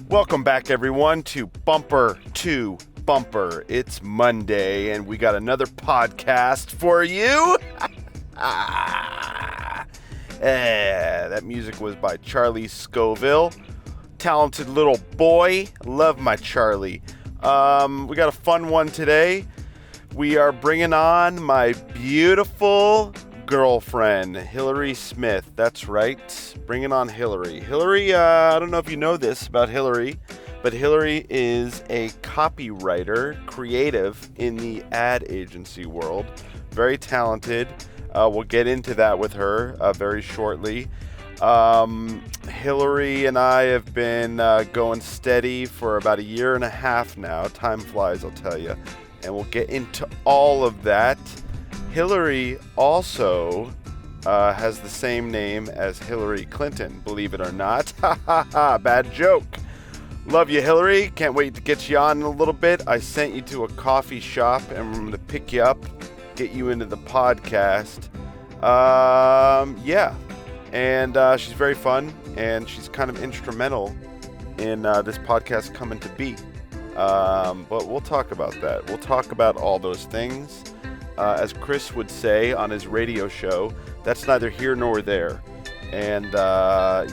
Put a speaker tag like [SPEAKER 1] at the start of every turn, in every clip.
[SPEAKER 1] Welcome back, everyone, to Bumper to Bumper. It's Monday, and we got another podcast for you. That music was by Charlie Scoville. Talented little boy. Love my Charlie. We got a fun one today. We are bringing on my beautiful girlfriend, Hilary Smith. That's right. Bringing on Hilary. Hilary, I don't know if you know this about Hilary, but Hilary is a copywriter, creative in the ad agency world. Very talented. We'll get into that with her very shortly. Hilary and I have been going steady for about a year and a half now. Time flies, I'll tell you. And we'll get into all of that. Hilary also has the same name as Hillary Clinton, believe it or not. Ha ha ha, bad joke. Love you, Hilary. Can't wait to get you on in a little bit. I sent you to a coffee shop and I'm going to pick you up, get you into the podcast. Yeah. And she's very fun, and she's kind of instrumental in this podcast coming to be. But we'll talk about that. We'll talk about all those things. As Chris would say on his radio show, that's neither here nor there. And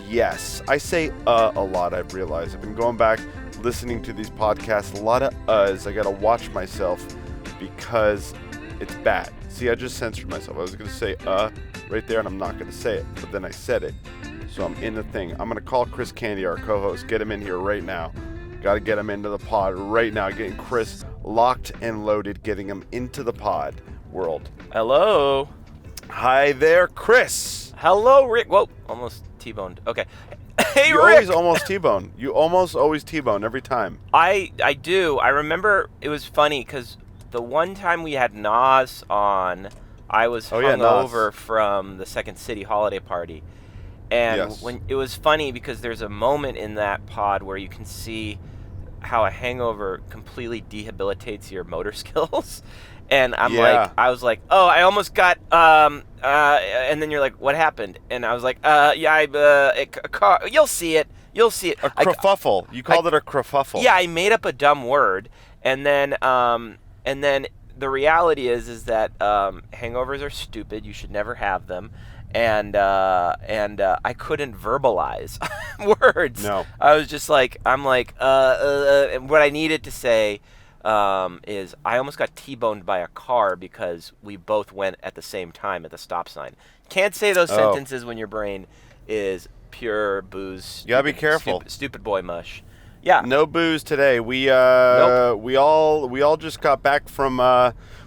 [SPEAKER 1] yes, I say a lot, I've realized. I've been going back, listening to these podcasts, a lot of uhs. I got to watch myself because it's bad. See, I just censored myself. I was going to say right there, and I'm not going to say it. But then I said it. So I'm in the thing. I'm going to call Chris Candy, our co-host, get him in here right now. Got to get him into the pod right now. Getting Chris locked and loaded, getting him into the pod world.
[SPEAKER 2] Hello.
[SPEAKER 1] Hi there, Chris.
[SPEAKER 2] Hello, Rick. Whoa, almost T-boned. Okay. Hey,
[SPEAKER 1] you
[SPEAKER 2] Rick.
[SPEAKER 1] always almost T-bone. You almost always T-bone every time.
[SPEAKER 2] I do. I remember it was funny because the one time we had Nas on, I was hungover from the Second City holiday party. And when it was funny because there's a moment in that pod where you can see how a hangover completely debilitates your motor skills. And I was like, oh, I almost got, and then you're like, what happened? And I was like, a car, you'll see it. You'll see it.
[SPEAKER 1] A kerfuffle. You called it a kerfuffle.
[SPEAKER 2] Yeah, I made up a dumb word. And then the reality is that hangovers are stupid. You should never have them. And I couldn't verbalize words.
[SPEAKER 1] No.
[SPEAKER 2] I was just like, and what I needed to say is I almost got T-boned by a car because we both went at the same time at the stop sign. Can't say those sentences when your brain is pure booze.
[SPEAKER 1] You gotta be careful.
[SPEAKER 2] Stupid boy mush. Yeah.
[SPEAKER 1] No booze today. We
[SPEAKER 2] Nope.
[SPEAKER 1] we all just got back from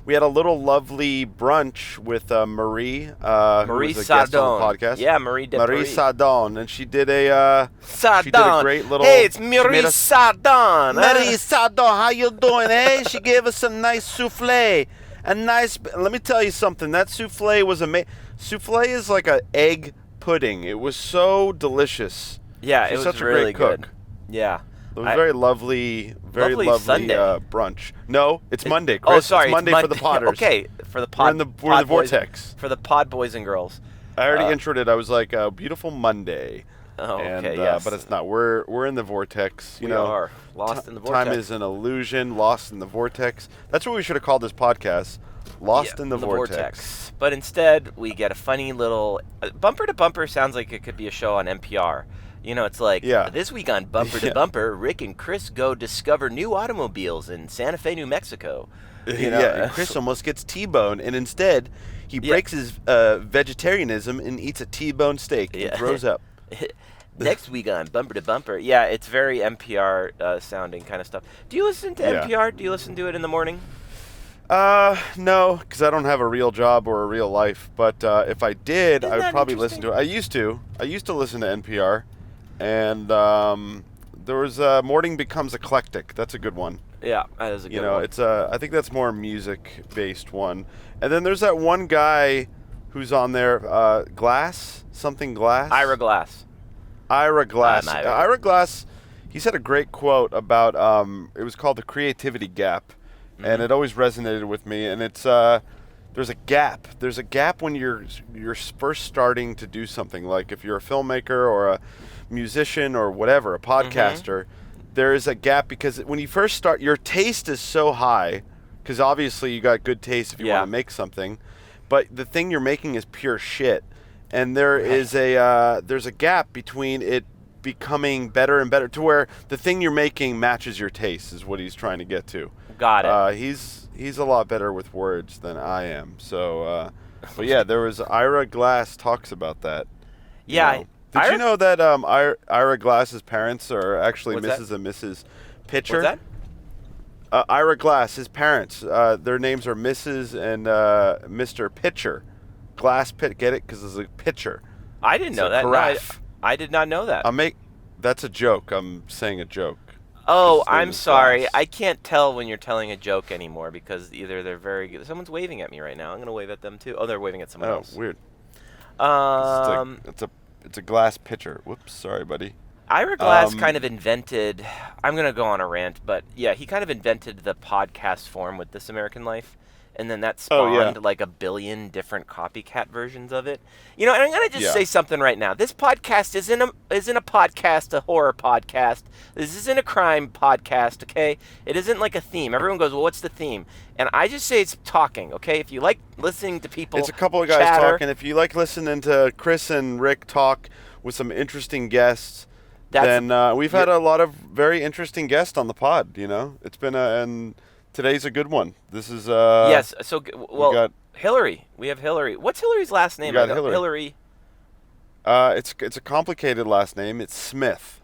[SPEAKER 1] we had a little lovely brunch with Marie.
[SPEAKER 2] Marie
[SPEAKER 1] who was a guest on the podcast.
[SPEAKER 2] Yeah, Marie
[SPEAKER 1] Sardon, and she did a she did a great little.
[SPEAKER 2] Hey, it's Marie Sardon.
[SPEAKER 1] Marie Sardon, how you doing? Hey, she gave us a nice souffle. A nice. Let me tell you something. That souffle was amazing. Souffle is like an egg pudding. It was so delicious.
[SPEAKER 2] Yeah,
[SPEAKER 1] She's
[SPEAKER 2] it was
[SPEAKER 1] such a
[SPEAKER 2] really
[SPEAKER 1] great cook.
[SPEAKER 2] good. Yeah.
[SPEAKER 1] It was very lovely
[SPEAKER 2] Sunday.
[SPEAKER 1] Brunch. No, it's Monday, Chris.
[SPEAKER 2] Oh, sorry.
[SPEAKER 1] It's Monday for the Podders.
[SPEAKER 2] Okay, for the pod.
[SPEAKER 1] We're in the vortex.
[SPEAKER 2] For the pod boys and girls.
[SPEAKER 1] I already introed it. I was like, beautiful Monday.
[SPEAKER 2] Oh,
[SPEAKER 1] and,
[SPEAKER 2] okay, yes.
[SPEAKER 1] But it's not. We're in the vortex. You
[SPEAKER 2] we
[SPEAKER 1] know,
[SPEAKER 2] are lost in the vortex.
[SPEAKER 1] Time is an illusion. Lost in the vortex. That's what we should have called this podcast. Lost in the vortex.
[SPEAKER 2] But instead, we get a funny little Bumper to Bumper. Sounds like it could be a show on NPR. You know, it's like, this week on Bumper to Bumper, Rick and Chris go discover new automobiles in Santa Fe, New Mexico. You know?
[SPEAKER 1] And Chris almost gets T-boned, and instead he breaks his vegetarianism and eats a T-bone steak and throws up.
[SPEAKER 2] Next week on Bumper to Bumper. Yeah, it's very NPR sounding kind of stuff. Do you listen to NPR? Do you listen to it in the morning?
[SPEAKER 1] No, because I don't have a real job or a real life. But if I did, I would probably listen to it. I used to listen to NPR. And there was Morning Becomes Eclectic. That's a good one.
[SPEAKER 2] Yeah, that is a good one.
[SPEAKER 1] It's I think that's more music-based one. And then there's that one guy who's on there, Glass.
[SPEAKER 2] Ira Glass.
[SPEAKER 1] Ira Glass. He said a great quote about it was called The Creativity Gap, and it always resonated with me. And it's there's a gap. There's a gap when you're first starting to do something. Like if you're a filmmaker or a musician or whatever, a podcaster, there is a gap because when you first start, your taste is so high because obviously you got good taste if you want to make something, but the thing you're making is pure shit, and there's a gap between it becoming better and better to where the thing you're making matches your taste is what he's trying to get to.
[SPEAKER 2] Got it.
[SPEAKER 1] He's a lot better with words than I am. So, but yeah, there was Ira Glass talks about that.
[SPEAKER 2] Yeah.
[SPEAKER 1] Did you know that Ira Glass's parents are actually Mrs. and Mrs. Pitcher?
[SPEAKER 2] What's
[SPEAKER 1] that? Ira Glass, his parents, their names are Mrs. and Mr. Pitcher. Glass Pit, get it? Because it's a pitcher.
[SPEAKER 2] I didn't know that.
[SPEAKER 1] Carafe.
[SPEAKER 2] I did not know that.
[SPEAKER 1] That's a joke. I'm saying a joke.
[SPEAKER 2] Oh, I'm sorry. I can't tell when you're telling a joke anymore because either they're very good. Someone's waving at me right now. I'm going to wave at them too. Oh, they're waving at someone else.
[SPEAKER 1] Oh, weird. It's a glass pitcher. Whoops, sorry, buddy.
[SPEAKER 2] Ira Glass kind of invented, I'm going to go on a rant, but yeah, he kind of invented the podcast form with This American Life. And then that spawned like a billion different copycat versions of it. You know, and I'm going to just say something right now. This podcast isn't a podcast, a horror podcast. This isn't a crime podcast, okay? It isn't like a theme. Everyone goes, well, what's the theme? And I just say it's talking, okay? If you like listening to people
[SPEAKER 1] It's a couple of guys talking. If you like listening to Chris and Rick talk with some interesting guests, then we've had a lot of very interesting guests on the pod, you know? It's been and today's a good one. This is
[SPEAKER 2] yes. So Hilary. We have Hilary. What's Hilary's last name?
[SPEAKER 1] We got
[SPEAKER 2] Hilary.
[SPEAKER 1] It's a complicated last name. It's Smith.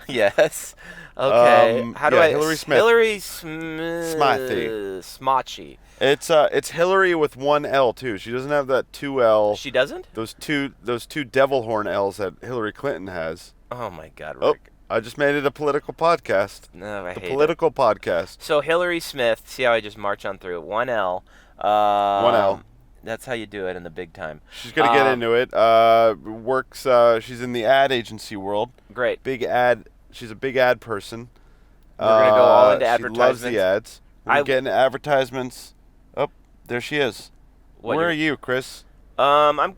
[SPEAKER 2] Yes. Okay. How do I?
[SPEAKER 1] Hilary Smith.
[SPEAKER 2] Hilary Smith. Smotchy.
[SPEAKER 1] It's Hilary with one L too. She doesn't have that 2L.
[SPEAKER 2] She doesn't?
[SPEAKER 1] Those two devil horn L's that Hillary Clinton has.
[SPEAKER 2] Oh my God, Rick.
[SPEAKER 1] Oh, I just made it a political podcast.
[SPEAKER 2] No, I hate it.
[SPEAKER 1] Political podcast.
[SPEAKER 2] So Hilary Smith, see how I just march on through it? 1L.
[SPEAKER 1] 1L.
[SPEAKER 2] That's how you do it in the big time.
[SPEAKER 1] She's going to get into it. Works, she's in the ad agency world.
[SPEAKER 2] Great.
[SPEAKER 1] She's a big ad person.
[SPEAKER 2] We're going to go all into advertisements.
[SPEAKER 1] She loves the ads. We're getting advertisements. Oh, there she is. Where are you, Chris?
[SPEAKER 2] I'm in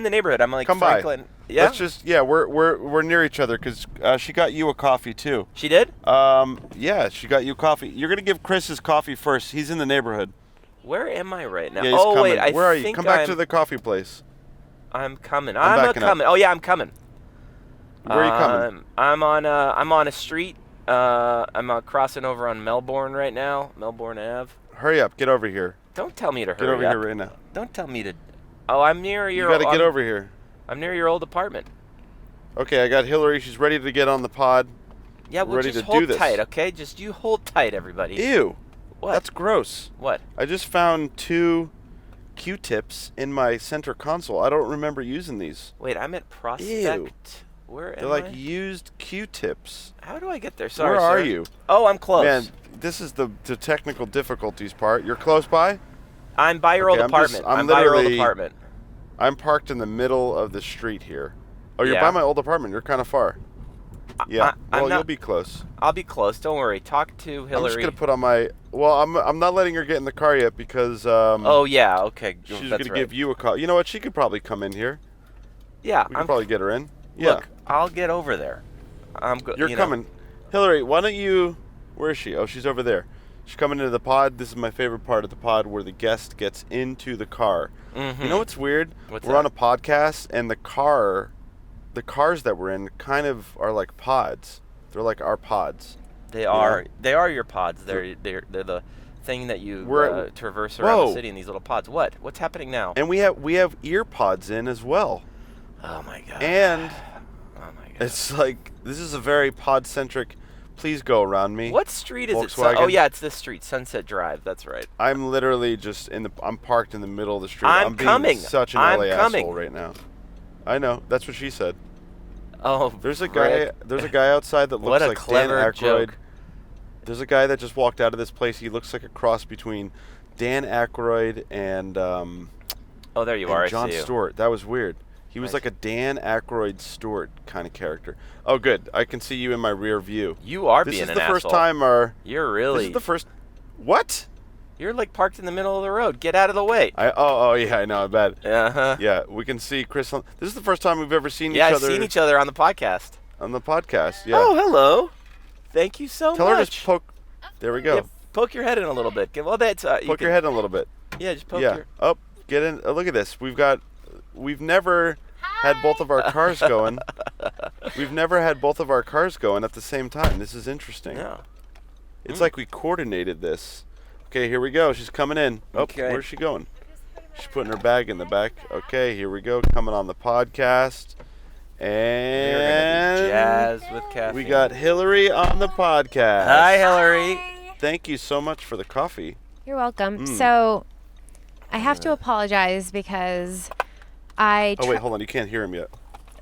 [SPEAKER 2] the neighborhood. I'm like
[SPEAKER 1] Come
[SPEAKER 2] Franklin.
[SPEAKER 1] By.
[SPEAKER 2] Yeah.
[SPEAKER 1] Let's just we're near each other because she got you a coffee too.
[SPEAKER 2] She did?
[SPEAKER 1] Yeah, she got you coffee. You're gonna give Chris his coffee first. He's in the neighborhood.
[SPEAKER 2] Where am I right now?
[SPEAKER 1] Yeah, he's coming.
[SPEAKER 2] Wait,
[SPEAKER 1] where are you? Come back to the coffee place.
[SPEAKER 2] I'm coming. I'm coming. Oh yeah, I'm coming.
[SPEAKER 1] Where are you coming?
[SPEAKER 2] I'm on a street. I'm crossing over on Melbourne right now. Melbourne Ave.
[SPEAKER 1] Hurry up! Get over here.
[SPEAKER 2] Don't tell me to hurry up.
[SPEAKER 1] Get over here right now.
[SPEAKER 2] Don't tell me to. Oh, I'm near your.
[SPEAKER 1] You got to get over here.
[SPEAKER 2] I'm near your old apartment.
[SPEAKER 1] Okay, I got Hillary. She's ready to get on the pod.
[SPEAKER 2] Yeah, we'll
[SPEAKER 1] ready
[SPEAKER 2] just
[SPEAKER 1] to
[SPEAKER 2] hold
[SPEAKER 1] do this.
[SPEAKER 2] tight, okay? Just you hold tight, everybody.
[SPEAKER 1] Ew.
[SPEAKER 2] What?
[SPEAKER 1] That's gross.
[SPEAKER 2] What?
[SPEAKER 1] I just found 2 Q-tips in my center console. I don't remember using these.
[SPEAKER 2] Wait, I'm at Prospect.
[SPEAKER 1] Ew.
[SPEAKER 2] Where am I?
[SPEAKER 1] They're like used Q-tips.
[SPEAKER 2] How do I get there? Sorry,
[SPEAKER 1] Where are you?
[SPEAKER 2] Oh, I'm close.
[SPEAKER 1] Man, this is the technical difficulties part. You're close by?
[SPEAKER 2] I'm by your old apartment. I'm by your old apartment.
[SPEAKER 1] I'm parked in the middle of the street here. Oh, you're by my old apartment. You're kind of far. Yeah. You'll be close.
[SPEAKER 2] I'll be close. Don't worry. Talk to Hillary.
[SPEAKER 1] I'm just gonna put on my. Well, I'm not letting her get in the car yet because.
[SPEAKER 2] Oh yeah. Okay.
[SPEAKER 1] She's gonna give you a call. You know what? She could probably come in here.
[SPEAKER 2] Yeah.
[SPEAKER 1] We could probably get her in. Yeah.
[SPEAKER 2] Look, I'll get over there.
[SPEAKER 1] You're coming, Hillary. Why don't you? Where is she? Oh, she's over there. She's coming into the pod. This is my favorite part of the pod, where the guest gets into the car.
[SPEAKER 2] Mm-hmm.
[SPEAKER 1] You know what's weird?
[SPEAKER 2] We're
[SPEAKER 1] on a podcast, and the cars that we're in kind of are like pods. They're like our pods.
[SPEAKER 2] They are. They are your pods. They're the thing that you traverse around the city in these little pods. What's happening now?
[SPEAKER 1] And we have ear pods in as well.
[SPEAKER 2] Oh my god.
[SPEAKER 1] And
[SPEAKER 2] oh my god.
[SPEAKER 1] It's like this is a very pod centric. Please go around me.
[SPEAKER 2] What street is
[SPEAKER 1] Volkswagen.
[SPEAKER 2] it? Oh yeah, it's this street, Sunset Drive. That's right.
[SPEAKER 1] I'm literally just I'm parked in the middle of the street.
[SPEAKER 2] I'm coming.
[SPEAKER 1] Being such an LA asshole right now. I know. That's what she said.
[SPEAKER 2] Oh,
[SPEAKER 1] there's a guy outside that looks like Dan Aykroyd.
[SPEAKER 2] Joke.
[SPEAKER 1] There's a guy that just walked out of this place. He looks like a cross between Dan Aykroyd and
[SPEAKER 2] oh, there you are.
[SPEAKER 1] Jon
[SPEAKER 2] I see
[SPEAKER 1] Stewart. That was weird. He was like a Dan Aykroyd Stewart kind of character. Oh, good. I can see you in my rear view.
[SPEAKER 2] You are being an asshole.
[SPEAKER 1] This is the first time
[SPEAKER 2] You're really.
[SPEAKER 1] This is the first. What?
[SPEAKER 2] You're like parked in the middle of the road. Get out of the way.
[SPEAKER 1] Oh yeah, I know. I bet.
[SPEAKER 2] Uh-huh.
[SPEAKER 1] Yeah, we can see Chris. This is the first time we've ever seen each
[SPEAKER 2] other.
[SPEAKER 1] Yeah,
[SPEAKER 2] I've seen each other on the podcast.
[SPEAKER 1] Yeah.
[SPEAKER 2] Oh, hello. Thank you so much.
[SPEAKER 1] Tell her just poke. There we go.
[SPEAKER 2] Yeah, poke your head in a little bit. Well, that's
[SPEAKER 1] poke your head in a little bit.
[SPEAKER 2] Yeah, just poke your.
[SPEAKER 1] Oh, get in. Look at this. We've never had both of our cars going. We've never had both of our cars going at the same time. This is interesting.
[SPEAKER 2] Yeah.
[SPEAKER 1] It's like we coordinated this. Okay, here we go. She's coming in. Oh,
[SPEAKER 2] okay.
[SPEAKER 1] Where's she going? She's putting her bag in the back. Okay, here we go. Coming on the podcast. And
[SPEAKER 2] we're gonna be jazzed with caffeine.
[SPEAKER 1] We got Hilary on the podcast.
[SPEAKER 2] Hi, Hilary.
[SPEAKER 1] Thank you so much for the coffee.
[SPEAKER 3] You're welcome. So, I have to apologize because
[SPEAKER 1] Oh, wait, hold on. You can't hear him yet.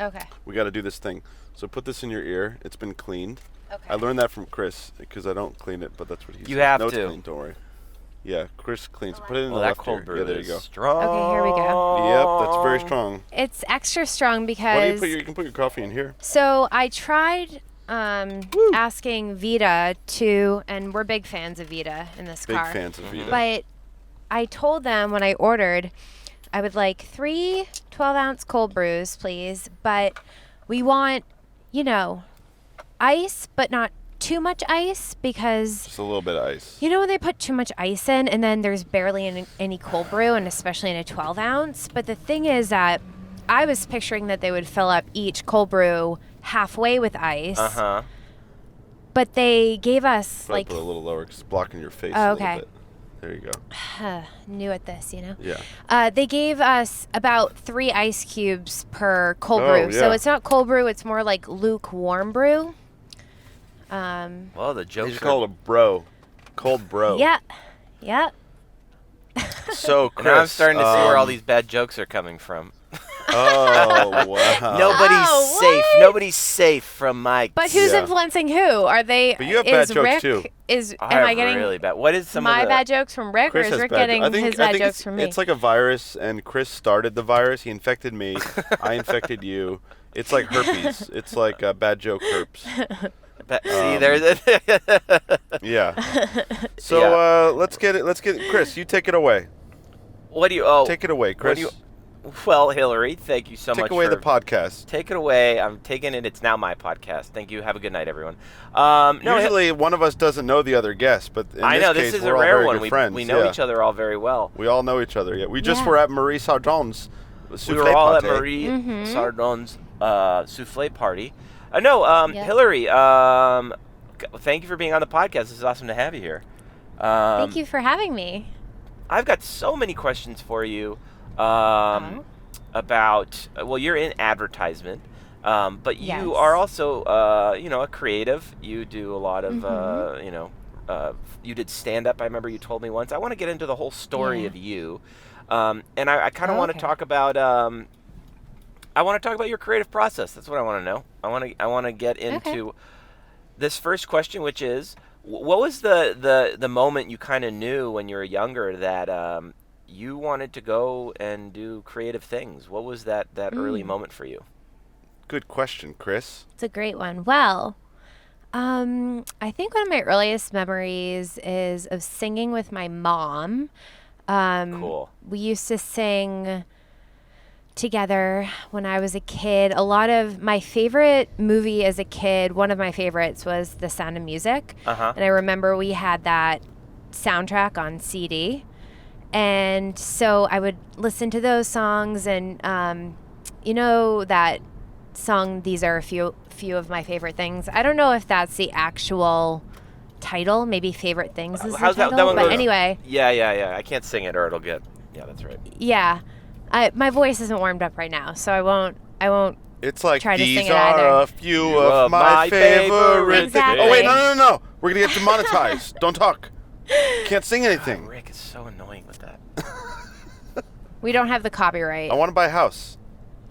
[SPEAKER 3] Okay.
[SPEAKER 1] We got to do this thing. So put this in your ear. It's been cleaned.
[SPEAKER 3] Okay.
[SPEAKER 1] I learned that from Chris because I don't clean it, but that's what he said.
[SPEAKER 2] You have
[SPEAKER 1] no,
[SPEAKER 2] to.
[SPEAKER 1] It's clean, don't worry. Yeah, Chris cleans it. Put it in the
[SPEAKER 2] that
[SPEAKER 1] left
[SPEAKER 2] cold
[SPEAKER 1] ear.
[SPEAKER 2] brew
[SPEAKER 1] Yeah, there you go.
[SPEAKER 2] Strong.
[SPEAKER 3] Okay, here we go.
[SPEAKER 1] Yep, that's very strong.
[SPEAKER 3] It's extra strong because...
[SPEAKER 1] Why do you can put your coffee in here.
[SPEAKER 3] So, I tried asking Vita to... And we're big fans of Vita in this car.
[SPEAKER 1] Big fans of Vita.
[SPEAKER 3] But I told them when I ordered, I would like 3 12-ounce cold brews, please. But we want, ice, but not too much ice because...
[SPEAKER 1] Just a little bit of ice.
[SPEAKER 3] You know when they put too much ice in and then there's barely any cold brew, and especially in a 12-ounce? But the thing is that I was picturing that they would fill up each cold brew halfway with ice.
[SPEAKER 2] Uh-huh.
[SPEAKER 3] But they gave us
[SPEAKER 1] Probably put it a little lower because it's blocking your face
[SPEAKER 3] Oh,
[SPEAKER 1] a
[SPEAKER 3] okay.
[SPEAKER 1] little bit. There you go.
[SPEAKER 3] New at this,
[SPEAKER 1] Yeah.
[SPEAKER 3] They gave us about 3 ice cubes per cold
[SPEAKER 1] Oh,
[SPEAKER 3] brew. So
[SPEAKER 1] yeah.
[SPEAKER 3] it's not cold brew, it's more like lukewarm brew.
[SPEAKER 2] Well, the
[SPEAKER 1] They
[SPEAKER 2] jokes
[SPEAKER 1] just call it a bro. Cold bro.
[SPEAKER 3] Yeah. Yeah.
[SPEAKER 1] So, Chris.
[SPEAKER 2] Now I'm starting to see where all these bad jokes are coming from.
[SPEAKER 1] Oh, wow.
[SPEAKER 2] Nobody's safe.
[SPEAKER 3] what?
[SPEAKER 2] Nobody's safe from my...
[SPEAKER 3] But who's
[SPEAKER 1] Yeah.
[SPEAKER 3] influencing who? Are they...
[SPEAKER 1] But you have bad
[SPEAKER 3] is
[SPEAKER 1] jokes,
[SPEAKER 3] Rick,
[SPEAKER 1] too.
[SPEAKER 3] Am I getting
[SPEAKER 2] really bad? What is some
[SPEAKER 3] my
[SPEAKER 2] of the...
[SPEAKER 3] bad jokes from Rick,
[SPEAKER 1] Chris
[SPEAKER 3] or is
[SPEAKER 1] has
[SPEAKER 3] Rick
[SPEAKER 1] bad
[SPEAKER 3] getting
[SPEAKER 1] I
[SPEAKER 3] his bad jokes
[SPEAKER 1] it's,
[SPEAKER 3] from me?
[SPEAKER 1] It's like a virus, and Chris started the virus. He infected me. I infected you. It's like herpes. It's like bad joke herpes.
[SPEAKER 2] See, there's...
[SPEAKER 1] Yeah. So let's get it. Chris, you take it away.
[SPEAKER 2] What do you... Oh,
[SPEAKER 1] Take it away, Chris.
[SPEAKER 2] Well, Hilary, thank you so much.
[SPEAKER 1] Take away the podcast.
[SPEAKER 2] Take it away. I'm taking it. It's now my podcast. Thank you. Have a good night, everyone.
[SPEAKER 1] Usually one of us doesn't know the other guest, but in
[SPEAKER 2] I know
[SPEAKER 1] this
[SPEAKER 2] this
[SPEAKER 1] case,
[SPEAKER 2] is
[SPEAKER 1] we're
[SPEAKER 2] a
[SPEAKER 1] all
[SPEAKER 2] rare
[SPEAKER 1] very
[SPEAKER 2] one.
[SPEAKER 1] good friends.
[SPEAKER 2] We know each other all very well.
[SPEAKER 1] We all know each other. Yeah. We just
[SPEAKER 3] Yeah.
[SPEAKER 1] were at Marie Sardon's
[SPEAKER 2] We were all at
[SPEAKER 1] party.
[SPEAKER 2] Marie
[SPEAKER 3] Mm-hmm.
[SPEAKER 2] Sardon's souffle party.
[SPEAKER 3] Yep.
[SPEAKER 2] Hilary, thank you for being on the podcast. This is awesome to have you here.
[SPEAKER 3] Thank you for having me.
[SPEAKER 2] I've got so many questions for you about, well, you're in advertisement, but you
[SPEAKER 3] Yes.
[SPEAKER 2] are also, a creative. You do a lot of, you did stand-up, I remember you told me once. I want to get into the whole story of you. And I kind of want to talk about, your creative process. That's what I want to know. I want to get into this first question, which is, what was the moment you kind of knew when you were younger that you wanted to go and do creative things? What was that early moment for you?
[SPEAKER 1] Good question, Chris.
[SPEAKER 3] It's a great one. Well, I think one of my earliest memories is of singing with my mom.
[SPEAKER 2] Cool.
[SPEAKER 3] We used to sing together when I was a kid. A lot of my favorite movie as a kid, one of my favorites was The Sound of Music.
[SPEAKER 2] Uh-huh.
[SPEAKER 3] And I remember we had that soundtrack on CD. And so I would listen to those songs, and that song, These Are a Few of My Favorite Things. I don't know if that's the actual title. Maybe Favorite Things is
[SPEAKER 2] How's
[SPEAKER 3] the title.
[SPEAKER 2] that one
[SPEAKER 3] but
[SPEAKER 2] goes?
[SPEAKER 3] anyway.
[SPEAKER 2] Yeah. I can't sing it or it'll get... Yeah, that's right.
[SPEAKER 3] Yeah. My voice isn't warmed up right now, so I won't
[SPEAKER 1] It's like,
[SPEAKER 3] try to
[SPEAKER 1] these
[SPEAKER 3] sing it
[SPEAKER 1] are
[SPEAKER 3] either.
[SPEAKER 1] a few of my favorite
[SPEAKER 3] Exactly.
[SPEAKER 1] Oh, wait, no. We're going to get demonetized. Don't talk. Can't sing anything.
[SPEAKER 2] Rick is so annoying with that.
[SPEAKER 3] We don't have the copyright
[SPEAKER 1] I want to buy a house.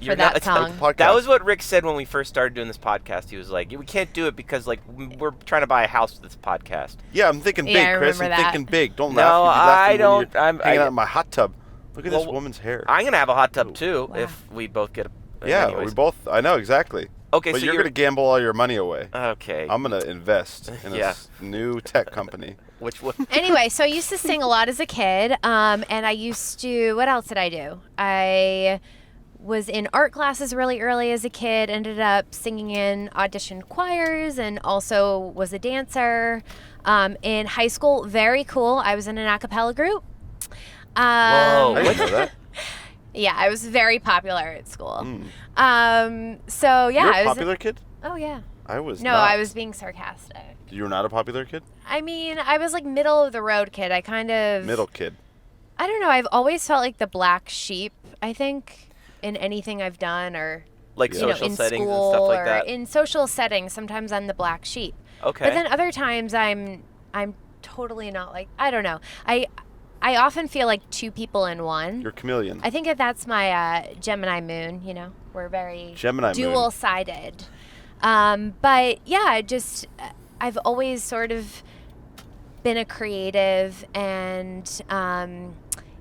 [SPEAKER 3] for that song.
[SPEAKER 1] Podcast.
[SPEAKER 2] That was what Rick said when we first started doing this podcast. He was like, we can't do it because we're trying to buy a house with this podcast.
[SPEAKER 1] Yeah, I'm thinking big,
[SPEAKER 3] Yeah, I
[SPEAKER 1] Chris. I'm
[SPEAKER 3] remember that.
[SPEAKER 1] thinking big. Don't
[SPEAKER 2] No,
[SPEAKER 1] laugh. You'd be laughing
[SPEAKER 2] I
[SPEAKER 1] when
[SPEAKER 2] don't-
[SPEAKER 1] you're
[SPEAKER 2] I'm-
[SPEAKER 1] hanging
[SPEAKER 2] I-
[SPEAKER 1] out in my hot tub. Look at this
[SPEAKER 2] Well,
[SPEAKER 1] woman's hair.
[SPEAKER 2] I'm going to have a hot tub too
[SPEAKER 3] Wow.
[SPEAKER 2] if we both get a...
[SPEAKER 1] Yeah,
[SPEAKER 2] anyways.
[SPEAKER 1] we both. I know, exactly.
[SPEAKER 2] Okay,
[SPEAKER 1] but
[SPEAKER 2] so
[SPEAKER 1] you're going to gamble all your money away.
[SPEAKER 2] Okay.
[SPEAKER 1] I'm going to invest in a new tech company.
[SPEAKER 2] Which one?
[SPEAKER 3] Anyway, so I used to sing a lot as a kid, and I used to. What else did I do? I was in art classes really early as a kid. Ended up singing in audition choirs, and also was a dancer. In high school, very cool. I was in an a cappella group.
[SPEAKER 2] Whoa!
[SPEAKER 1] I didn't know that.
[SPEAKER 3] Yeah, I was very popular at school.
[SPEAKER 1] You're
[SPEAKER 3] So yeah,
[SPEAKER 1] a popular kid?
[SPEAKER 3] Oh yeah.
[SPEAKER 1] I was
[SPEAKER 3] No,
[SPEAKER 1] not.
[SPEAKER 3] I was being sarcastic.
[SPEAKER 1] You were not a popular kid?
[SPEAKER 3] I mean, I was like middle of the road kid. I kind of
[SPEAKER 1] Middle kid.
[SPEAKER 3] I don't know. I've always felt like the black sheep, I think, in anything I've done or
[SPEAKER 2] like social
[SPEAKER 3] in
[SPEAKER 2] settings
[SPEAKER 3] school
[SPEAKER 2] and stuff like
[SPEAKER 3] or
[SPEAKER 2] that.
[SPEAKER 3] in social settings, sometimes I'm the black sheep.
[SPEAKER 2] Okay.
[SPEAKER 3] But then other times I'm totally not like I don't know. I often feel like two people in one.
[SPEAKER 1] You're a chameleon.
[SPEAKER 3] I think that's my Gemini moon, We're very dual-sided. But yeah, I've always sort of been a creative and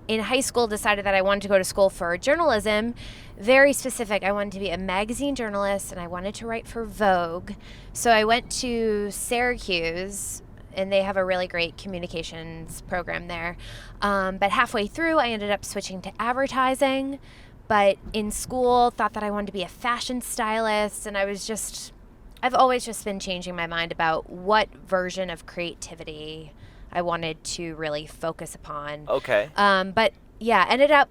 [SPEAKER 3] in high school decided that I wanted to go to school for journalism. Very specific. I wanted to be a magazine journalist and I wanted to write for Vogue. So I went to Syracuse and they have a really great communications program there. But halfway through, I ended up switching to advertising. But in school, thought that I wanted to be a fashion stylist. And I've always just been changing my mind about what version of creativity I wanted to really focus upon.
[SPEAKER 2] Okay.
[SPEAKER 3] But yeah, ended up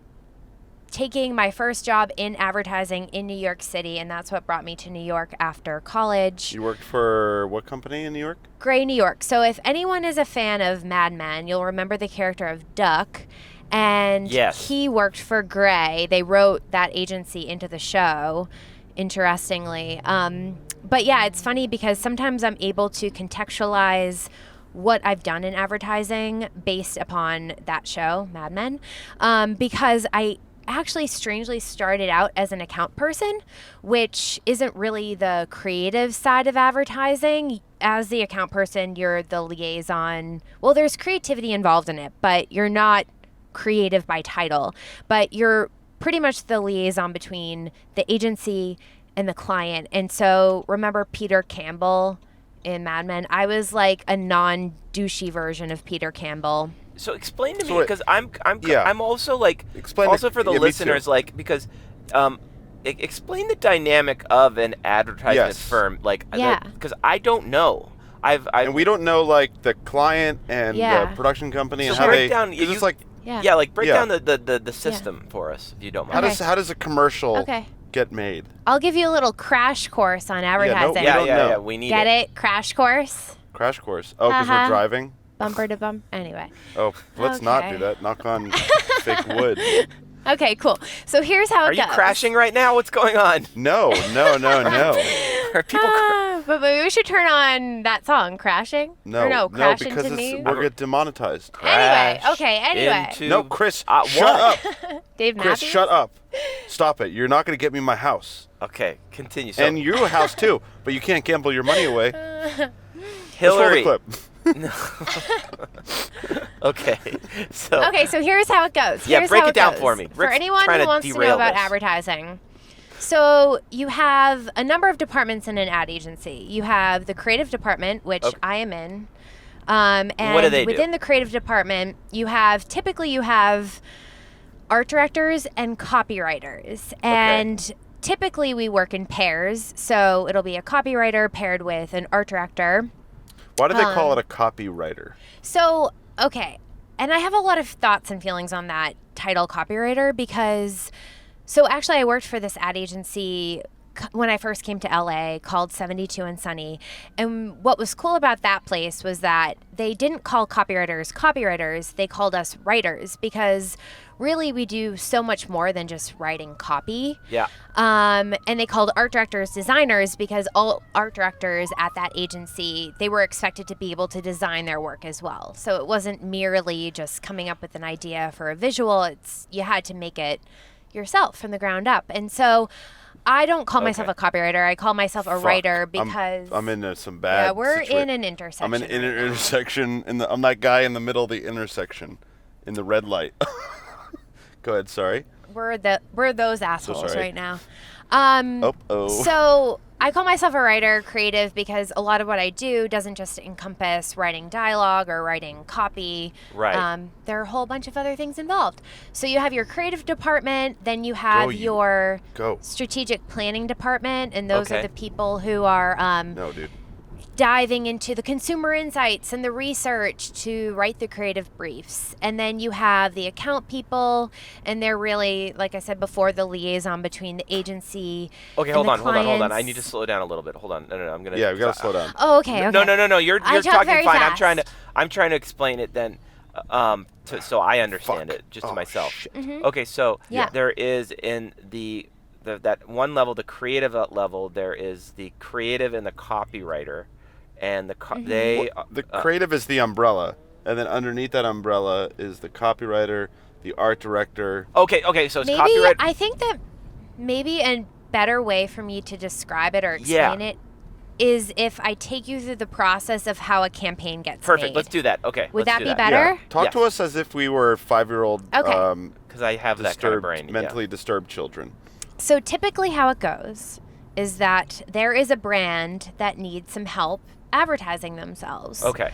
[SPEAKER 3] taking my first job in advertising in New York City, and that's what brought me to New York after college.
[SPEAKER 1] You worked for what company in New York?
[SPEAKER 3] Gray, New York. So if anyone is a fan of Mad Men, you'll remember the character of Duck. And he worked for Gray. They wrote that agency into the show, interestingly. But yeah, it's funny because sometimes I'm able to contextualize what I've done in advertising based upon that show, Mad Men, because I actually strangely started out as an account person, which isn't really the creative side of advertising. As the account person, you're the liaison. Well, there's creativity involved in it, but you're not creative by title. But you're pretty much the liaison between the agency and the client. And so remember Peter Campbell in Mad Men? I was like a non-douchey version of Peter Campbell.
[SPEAKER 2] So explain to me, because I'm also like,
[SPEAKER 1] explain
[SPEAKER 2] also for the listeners, like, because explain the dynamic of an advertisement firm, like, because I don't know.
[SPEAKER 1] And we don't know like the client and the production company
[SPEAKER 2] so
[SPEAKER 1] and how
[SPEAKER 2] break
[SPEAKER 1] they.
[SPEAKER 2] Down,
[SPEAKER 1] it's like
[SPEAKER 2] break down the system for us, if you don't mind.
[SPEAKER 1] How does a commercial get made?
[SPEAKER 3] I'll give you a little crash course on advertising.
[SPEAKER 2] We need
[SPEAKER 3] Get it? Crash course.
[SPEAKER 1] Crash course. Oh, because we're driving.
[SPEAKER 3] Bumper to bump. Anyway.
[SPEAKER 1] Oh, let's not do that. Knock on fake wood.
[SPEAKER 3] Okay, cool. So here's how it goes.
[SPEAKER 2] Are you crashing right now? What's going on?
[SPEAKER 1] No.
[SPEAKER 2] Are people
[SPEAKER 3] but maybe we should turn on that song, Crashing?
[SPEAKER 1] No,
[SPEAKER 3] Crash
[SPEAKER 1] because
[SPEAKER 3] Into Me?
[SPEAKER 1] we'll get demonetized.
[SPEAKER 3] Anyway.
[SPEAKER 1] No, Chris, shut up.
[SPEAKER 3] Dave
[SPEAKER 1] Chris,
[SPEAKER 3] Matthews?
[SPEAKER 1] shut up. Stop it. You're not going to get me my house.
[SPEAKER 2] Okay, continue.
[SPEAKER 1] And your house, too, but you can't gamble your money away.
[SPEAKER 2] Hillary.
[SPEAKER 1] Let's roll the clip.
[SPEAKER 2] Okay,
[SPEAKER 3] so here's how it goes.
[SPEAKER 2] Break it down for me.
[SPEAKER 3] For anyone who wants to know about advertising. So you have a number of departments in an ad agency. You have the creative department, which I am in. And
[SPEAKER 2] what do they
[SPEAKER 3] within the creative department, you have art directors and copywriters. And typically we work in pairs. So it'll be a copywriter paired with an art director.
[SPEAKER 1] Why do they call it a copywriter?
[SPEAKER 3] So, and I have a lot of thoughts and feelings on that title, copywriter, because, actually I worked for this ad agency when I first came to LA called 72 and Sunny. And what was cool about that place was that they didn't call copywriters, they called us writers, because really we do so much more than just writing copy.
[SPEAKER 2] Yeah.
[SPEAKER 3] And they called art directors designers because all art directors at that agency, they were expected to be able to design their work as well. So it wasn't merely just coming up with an idea for a visual. You had to make it yourself from the ground up. And so I don't call myself a copywriter. I call myself a writer because
[SPEAKER 1] I'm in some bad.
[SPEAKER 3] Yeah, we're in an intersection.
[SPEAKER 1] I'm in an intersection. I'm that guy in the middle of the intersection, in the red light. Go ahead. Sorry.
[SPEAKER 3] We're those assholes right now.
[SPEAKER 1] So
[SPEAKER 3] I call myself a writer creative because a lot of what I do doesn't just encompass writing dialogue or writing copy.
[SPEAKER 2] Right.
[SPEAKER 3] There are a whole bunch of other things involved. So you have your creative department, then you have your strategic planning department, and those are the people who are diving into the consumer insights and the research to write the creative briefs. And then you have the account people, and they're really, like I said before, the liaison between the agency and the clients.
[SPEAKER 2] Hold on. I need to slow down a little bit. Hold on. No, I'm gonna.
[SPEAKER 1] Yeah, we gotta slow down.
[SPEAKER 3] Oh, okay.
[SPEAKER 2] No. You're talking fine.
[SPEAKER 3] Fast.
[SPEAKER 2] I'm trying to explain it then, so I understand it just to myself. Okay, so there is in that one level, the creative level, there is the creative and the copywriter. And the
[SPEAKER 1] creative is the umbrella, and then underneath that umbrella is the copywriter, the art director.
[SPEAKER 2] Okay, so it's copyright.
[SPEAKER 3] I think that maybe a better way for me to describe it or explain it is if I take you through the process of how a campaign gets
[SPEAKER 2] Perfect.
[SPEAKER 3] made.
[SPEAKER 2] Let's do that. Okay.
[SPEAKER 3] Would that be better?
[SPEAKER 1] Yeah. Talk to us as if we were 5-year-old.
[SPEAKER 2] Because I have that kind of brain.
[SPEAKER 1] Mentally disturbed children.
[SPEAKER 3] So typically, how it goes is that there is a brand that needs some help advertising themselves.
[SPEAKER 2] Okay.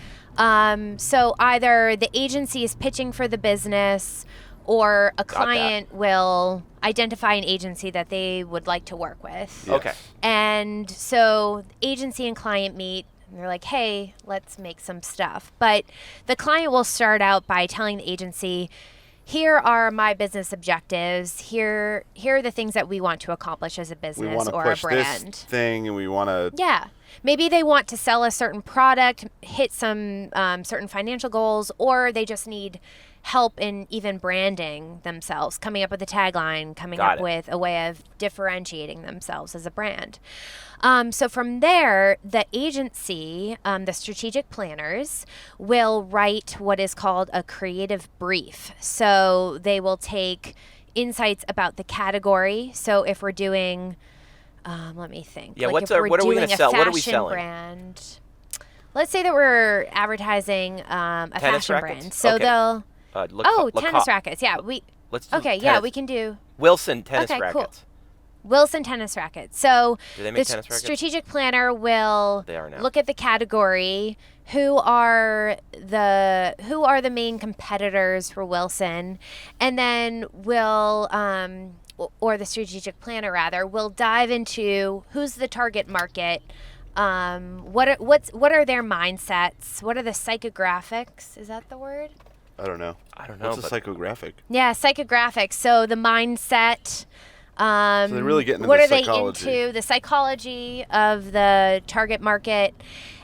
[SPEAKER 3] So either the agency is pitching for the business, or a client will identify an agency that they would like to work with.
[SPEAKER 1] Yes.
[SPEAKER 2] Okay.
[SPEAKER 3] And so agency and client meet, and they're like, hey, let's make some stuff. But the client will start out by telling the agency, here are my business objectives. Here are the things that we want to accomplish as a business or a brand.
[SPEAKER 1] We want to push this thing, and we want to...
[SPEAKER 3] Yeah. Maybe they want to sell a certain product, hit some certain financial goals, or they just need help in even branding themselves, coming up with a tagline, coming up with a way of differentiating themselves as a brand. So from there, the agency, the strategic planners, will write what is called a creative brief. So they will take insights about the category. So if we're doing... let me think.
[SPEAKER 2] Yeah,
[SPEAKER 3] what are we going to sell? What are we selling? Brand. Let's say that we're advertising a
[SPEAKER 2] tennis
[SPEAKER 3] fashion
[SPEAKER 2] rackets?
[SPEAKER 3] brand. So they'll... tennis rackets. Yeah,
[SPEAKER 2] Let's do
[SPEAKER 3] we can do...
[SPEAKER 2] Wilson tennis rackets. Cool.
[SPEAKER 3] Wilson tennis rackets. So
[SPEAKER 2] do they make
[SPEAKER 3] the
[SPEAKER 2] tennis rackets?
[SPEAKER 3] Strategic planner will look at the category. Who are the main competitors for Wilson? And then we'll... or the strategic planner rather, will dive into who's the target market, what are their mindsets, what are the psychographics? Is that the word?
[SPEAKER 1] I don't know. What's a psychographic?
[SPEAKER 3] Yeah, psychographics. So the mindset.
[SPEAKER 1] So they really get into
[SPEAKER 3] what
[SPEAKER 1] the
[SPEAKER 3] are
[SPEAKER 1] psychology.
[SPEAKER 3] they into? The psychology of the target market.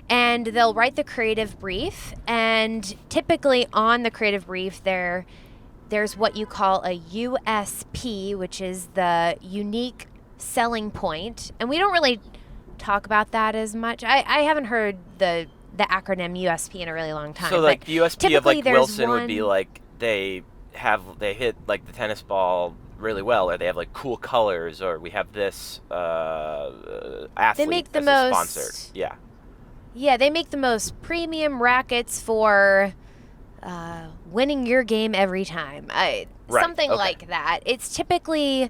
[SPEAKER 3] And they'll write the creative brief. And typically on the creative brief, there's what you call a USP, which is the unique selling point. And we don't really talk about that as much. I haven't heard the acronym USP in a really long time.
[SPEAKER 2] So like the USP of like Wilson would be like they hit like the tennis ball really well, or they have like cool colors, or we have this athlete
[SPEAKER 3] they make the
[SPEAKER 2] as
[SPEAKER 3] most,
[SPEAKER 2] a sponsor. Yeah.
[SPEAKER 3] Yeah, they make the most premium rackets for winning your game every time. Something like that. It's typically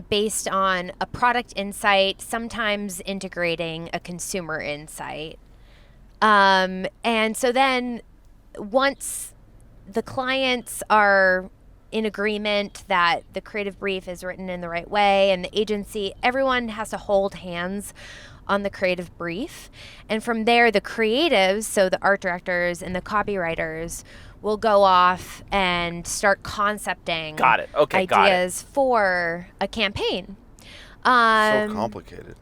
[SPEAKER 3] based on a product insight, sometimes integrating a consumer insight. And so then once the clients are in agreement that the creative brief is written in the right way, and the agency, everyone has to hold hands on the creative brief. And from there, the creatives, so the art directors and the copywriters, will go off and start concepting ideas for a campaign.
[SPEAKER 1] So complicated.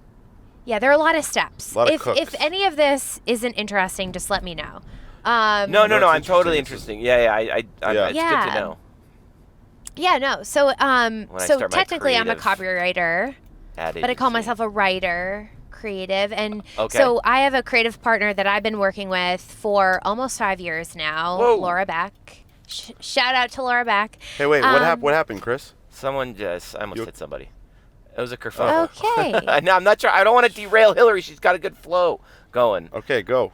[SPEAKER 3] Yeah, there are a lot of steps.
[SPEAKER 1] If
[SPEAKER 3] any of this isn't interesting, just let me know.
[SPEAKER 2] No, I'm totally interested. Yeah, it's good to know.
[SPEAKER 3] Yeah, no. So technically I'm a copywriter, but I call myself a writer, creative. And so I have a creative partner that I've been working with for almost 5 years now, Laura Beck. Shout out to Laura Beck.
[SPEAKER 1] Hey, wait, what happened, Chris?
[SPEAKER 2] I almost hit somebody. It was a kerfuffle.
[SPEAKER 3] Okay.
[SPEAKER 2] No, I'm not sure. I don't want to derail Hilary. She's got a good flow going.
[SPEAKER 1] Okay, go.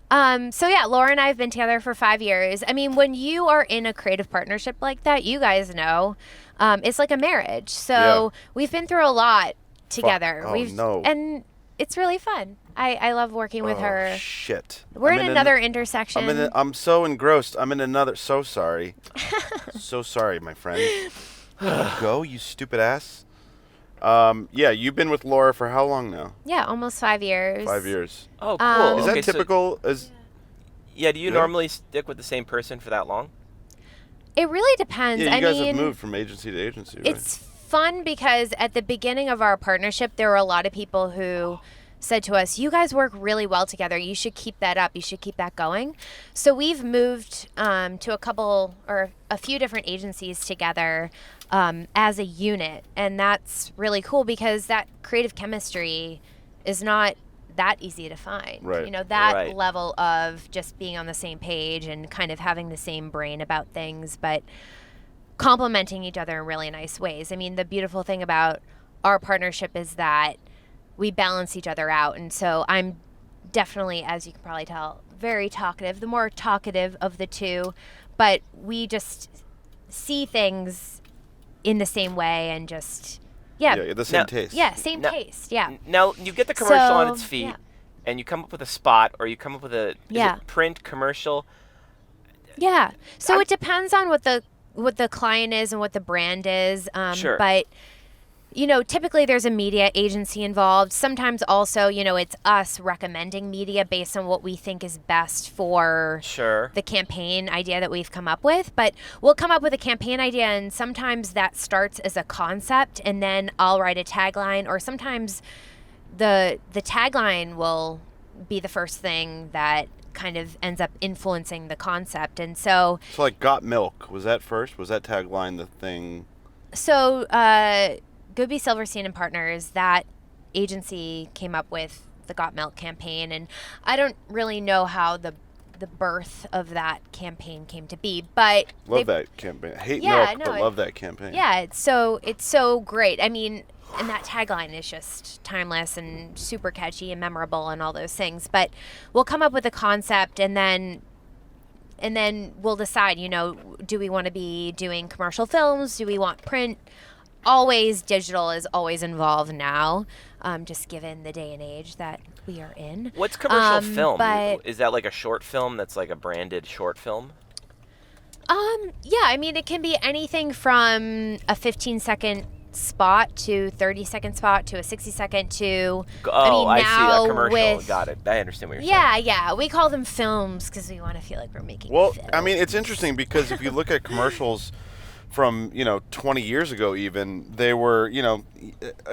[SPEAKER 3] So yeah, Laura and I have been together for 5 years. I mean, when you are in a creative partnership like that, you guys know, it's like a marriage. So we've been through a lot together.
[SPEAKER 1] No.
[SPEAKER 3] And it's really fun. I love working with her.
[SPEAKER 1] Shit.
[SPEAKER 3] We're in another intersection.
[SPEAKER 1] I'm so engrossed. I'm in another. So sorry. So sorry, my friend. Go, you stupid ass. Yeah, you've been with Laura for how long now?
[SPEAKER 3] Yeah, almost 5 years.
[SPEAKER 1] 5 years.
[SPEAKER 2] Oh, cool.
[SPEAKER 1] Is that typical?
[SPEAKER 2] Do you normally stick with the same person for that long?
[SPEAKER 3] It really depends.
[SPEAKER 1] Yeah, you guys have moved from agency to agency, right?
[SPEAKER 3] It's fun because at the beginning of our partnership, there were a lot of people who said to us, you guys work really well together. You should keep that up. You should keep that going. So we've moved to a few different agencies together as a unit. And that's really cool because that creative chemistry is not that easy to find.
[SPEAKER 1] Right.
[SPEAKER 3] That level of just being on the same page and kind of having the same brain about things, but complementing each other in really nice ways. I mean, the beautiful thing about our partnership is that we balance each other out. And so I'm definitely, as you can probably tell, very talkative, the more talkative of the two, but we just see things in the same way and just,
[SPEAKER 1] the same taste.
[SPEAKER 3] Yeah, same taste, yeah.
[SPEAKER 2] Now, you get the commercial on its feet, and you come up with a spot, or you come up with is it print, commercial?
[SPEAKER 3] Yeah, so it depends on what the client is and what the brand is.
[SPEAKER 2] Sure.
[SPEAKER 3] But typically there's a media agency involved. Sometimes also, it's us recommending media based on what we think is best for the campaign idea that we've come up with. But we'll come up with a campaign idea, and sometimes that starts as a concept, and then I'll write a tagline, or sometimes the tagline will be the first thing that kind of ends up influencing the concept. And so
[SPEAKER 1] like Got Milk, was that first? Was that tagline the thing?
[SPEAKER 3] So Goodby Silverstein and Partners, that agency came up with the Got Milk campaign, and I don't really know how the birth of that campaign came to be, but
[SPEAKER 1] love that campaign. Hate milk, but love that campaign.
[SPEAKER 3] Yeah, it's so great. I mean, and that tagline is just timeless and super catchy and memorable and all those things. But we'll come up with a concept, and then we'll decide, do we want to be doing commercial films? Do we want print? Always digital is always involved now, just given the day and age that we are in.
[SPEAKER 2] What's commercial film? Is that like a short film that's like a branded short film?
[SPEAKER 3] Yeah, I mean, it can be anything from a 15-second spot to 30-second spot to a 60-second to...
[SPEAKER 2] I see, a commercial. Got it. I understand what you're saying.
[SPEAKER 3] Yeah. We call them films because we want to feel like we're making
[SPEAKER 1] films.
[SPEAKER 3] I
[SPEAKER 1] mean, it's interesting because if you look at commercials from 20 years ago, even they were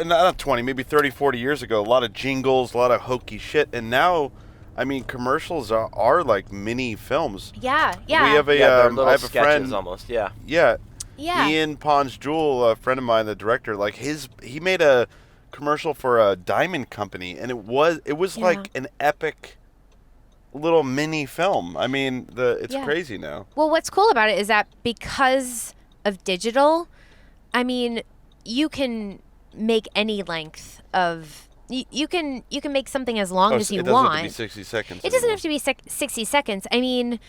[SPEAKER 1] not 20, maybe 30, 40 years ago, a lot of jingles, a lot of hokey shit, and now I mean commercials are like mini films.
[SPEAKER 3] We have
[SPEAKER 2] they're little
[SPEAKER 1] I have a
[SPEAKER 2] sketches
[SPEAKER 1] friend
[SPEAKER 2] almost.
[SPEAKER 1] Ian Pons Jewell, a friend of mine, the director, like he made a commercial for a diamond company, and it was like an epic little mini film. I mean, it's crazy now.
[SPEAKER 3] Well, what's cool about it is that because of digital, I mean, you can make any length of you can make something as long as you want. It doesn't
[SPEAKER 1] have to be 60 seconds.
[SPEAKER 3] It doesn't have to be 60 seconds. I mean,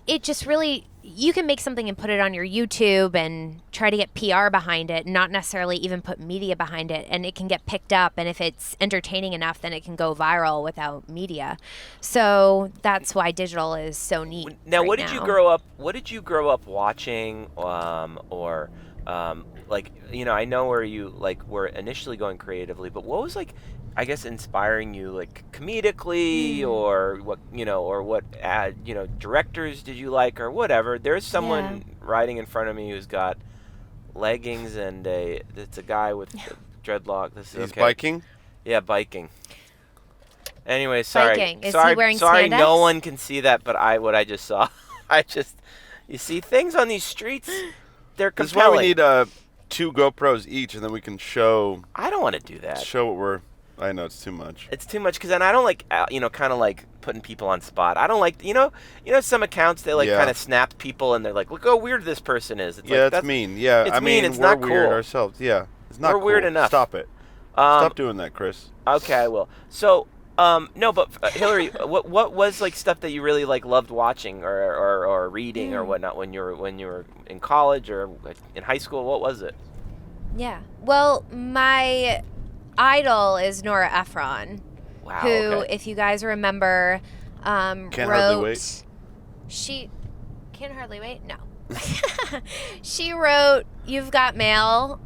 [SPEAKER 3] it just really, you can make something and put it on your YouTube and try to get PR behind it, not necessarily even put media behind it, and it can get picked up, and if it's entertaining enough, then it can go viral without media. So that's why digital is so neat.
[SPEAKER 2] Now, what did you grow up watching, I know where you were initially going creatively, but what was inspiring you comedically, or what directors did you like, or whatever? There's someone riding in front of me who's got leggings and it's a guy with dreadlock.
[SPEAKER 1] He's biking?
[SPEAKER 2] Yeah, biking. Anyway, sorry.
[SPEAKER 3] Biking. Is
[SPEAKER 2] sorry,
[SPEAKER 3] he wearing
[SPEAKER 2] sorry,
[SPEAKER 3] spandex?
[SPEAKER 2] No one can see that, but what I just saw. You see things on these streets, they're compelling.
[SPEAKER 1] This is why we need 2 GoPros each, and then we can show.
[SPEAKER 2] I don't want to do that.
[SPEAKER 1] Show what we're. I know it's too much.
[SPEAKER 2] It's too much because then I don't kind of putting people on spot. I don't like, some accounts they kind of snap people and they're like, look how weird this person is. It's
[SPEAKER 1] that's mean. Yeah,
[SPEAKER 2] it's mean. It's not cool.
[SPEAKER 1] We're weird ourselves. Yeah, it's not.
[SPEAKER 2] We're
[SPEAKER 1] cool.
[SPEAKER 2] weird enough.
[SPEAKER 1] Stop it. Stop doing that, Chris.
[SPEAKER 2] Okay, I will. So, no, but Hilary, what was stuff that you really loved watching or reading or whatnot when you were in college or in high school? What was it?
[SPEAKER 3] Yeah. Well, my idol is Nora Ephron.
[SPEAKER 2] Wow.
[SPEAKER 3] Who, if you guys remember,
[SPEAKER 1] Can't
[SPEAKER 3] wrote.
[SPEAKER 1] Hardly Wait.
[SPEAKER 3] She Can't Hardly Wait. No. She wrote You've Got Mail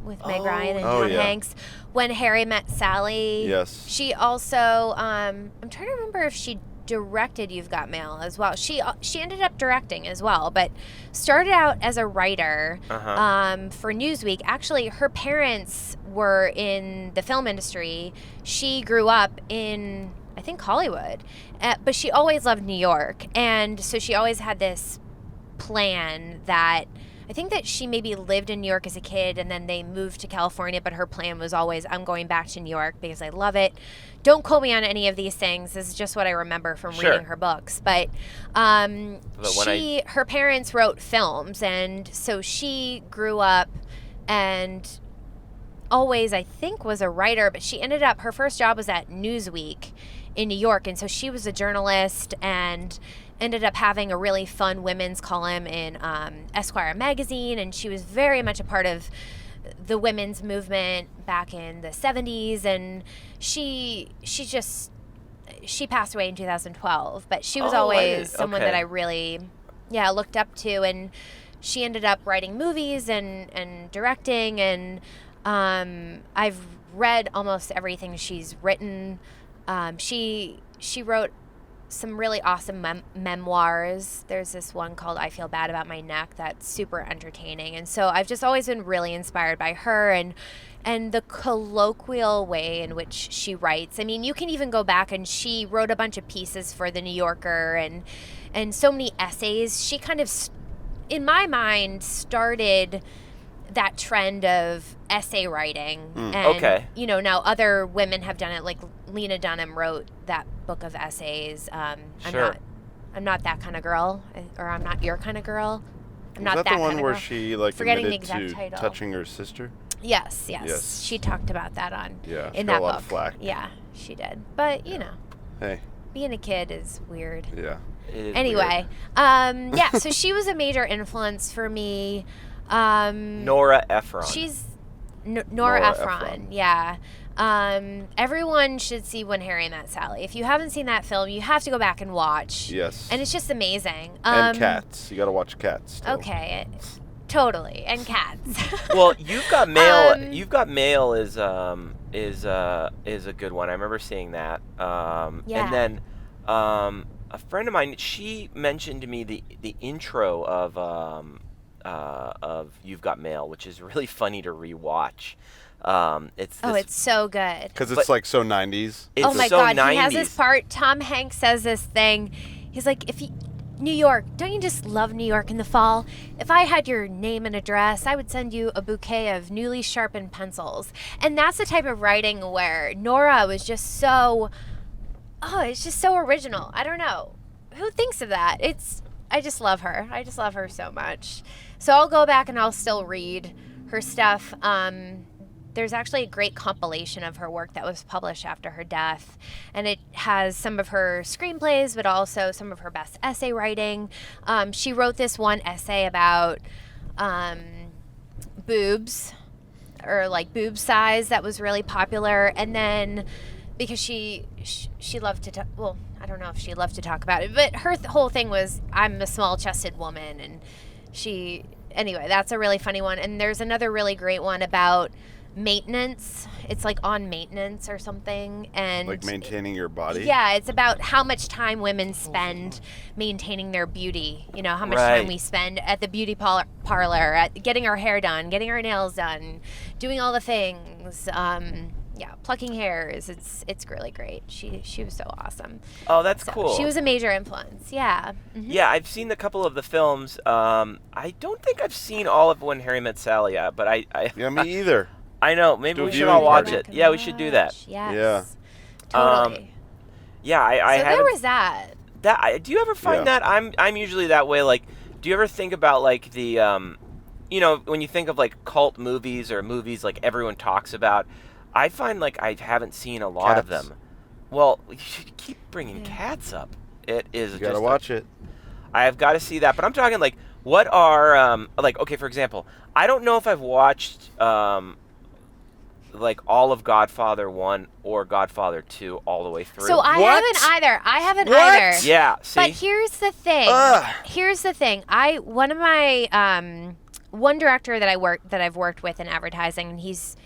[SPEAKER 3] with Meg Ryan and Tom Hanks. When Harry Met Sally.
[SPEAKER 1] Yes.
[SPEAKER 3] She also, I'm trying to remember if she directed You've Got Mail as well. She ended up directing as well, but started out as a writer for Newsweek. Actually, her parents were in the film industry. She grew up in, I think, Hollywood, but she always loved New York. And so she always had this plan that I think that she maybe lived in New York as a kid and then they moved to California, but her plan was always, I'm going back to New York because I love it. Don't quote me on any of these things. This is just what I remember from reading her books. But her parents wrote films, and so she grew up and always, I think, was a writer, but she ended up, her first job was at Newsweek in New York, and so she was a journalist and ended up having a really fun women's column in Esquire magazine, and she was very much a part of the women's movement back in the 70s, and she passed away in 2012, but she was always someone that I really looked up to, and she ended up writing movies and directing, and I've read almost everything she's written. She wrote some really awesome memoirs. There's this one called I Feel Bad About My Neck that's super entertaining. And so I've just always been really inspired by her and the colloquial way in which she writes. I mean, you can even go back, and she wrote a bunch of pieces for The New Yorker and so many essays. She kind of, in my mind, started that trend of essay writing. And, you know, now other women have done it, like Lena Dunham wrote that book of essays. I'm not that kind of girl, or I'm not your kind of girl. I'm not that kind of girl. Was that the one where she admitted to touching her sister? Yes. She talked about that in that book. Flack. Yeah, she did. But you know, hey, being a kid is weird. Yeah. Anyway, so she was a major influence for me.
[SPEAKER 2] Nora Ephron.
[SPEAKER 3] She's Nora Ephron. Yeah. Everyone should see When Harry Met Sally. If you haven't seen that film, you have to go back and watch. Yes. And it's just amazing.
[SPEAKER 1] And Cats. You got to watch Cats. Too.
[SPEAKER 3] Okay. Totally. And Cats.
[SPEAKER 2] Well, You've Got Mail. You've Got Mail is a good one. I remember seeing that. And then a friend of mine, she mentioned to me the intro of You've Got Mail, which is really funny to rewatch. It's
[SPEAKER 3] so good
[SPEAKER 1] because it's like so 90s.
[SPEAKER 3] Oh my god, 90s. He has this part. Tom Hanks says this thing. He's like, New York, don't you just love New York in the fall? If I had your name and address, I would send you a bouquet of newly sharpened pencils. And that's the type of writing where Nora was just so, it's just so original. I don't know who thinks of that. I just love her. I just love her so much. So I'll go back and I'll still read her stuff. There's actually a great compilation of her work that was published after her death, and it has some of her screenplays, but also some of her best essay writing. She wrote this one essay about boobs, or like boob size, that was really popular. And then because she loved to well, I don't know if she loved to talk about it, but her whole thing was, I'm a small-chested woman, and anyway, that's a really funny one. And there's another really great one about maintenance. It's like on maintenance or something, and
[SPEAKER 1] like maintaining your body.
[SPEAKER 3] Yeah, it's about how much time women spend maintaining their beauty. You know, how much time we spend at the beauty parlor, at getting our hair done, getting our nails done, doing all the things. Plucking hairs. It's really great. She was so awesome.
[SPEAKER 2] Oh, that's cool.
[SPEAKER 3] She was a major influence. Yeah. Mm-hmm.
[SPEAKER 2] Yeah, I've seen a couple of the films. I don't think I've seen all of When Harry Met Sally yet, but
[SPEAKER 1] Yeah, me either.
[SPEAKER 2] I know. Maybe we should all watch it. Yeah, we should do that.
[SPEAKER 3] Yes.
[SPEAKER 1] Yeah.
[SPEAKER 3] Totally.
[SPEAKER 2] I
[SPEAKER 3] so there was that.
[SPEAKER 2] Do you ever find that? I'm usually that way. Like, do you ever think about like the when you think of like cult movies or movies like everyone talks about? I find like I haven't seen a lot of them. Well, you should keep bringing Cats up. It is. You
[SPEAKER 1] gotta watch it.
[SPEAKER 2] I have got to see that, but I'm talking like, what are okay, for example, I don't know if I've watched like all of Godfather 1 or Godfather 2 all the way through.
[SPEAKER 3] So I haven't either. I haven't either.
[SPEAKER 2] Yeah, see?
[SPEAKER 3] But here's the thing. Here's the thing. One of my one director that I've worked with in advertising, and he's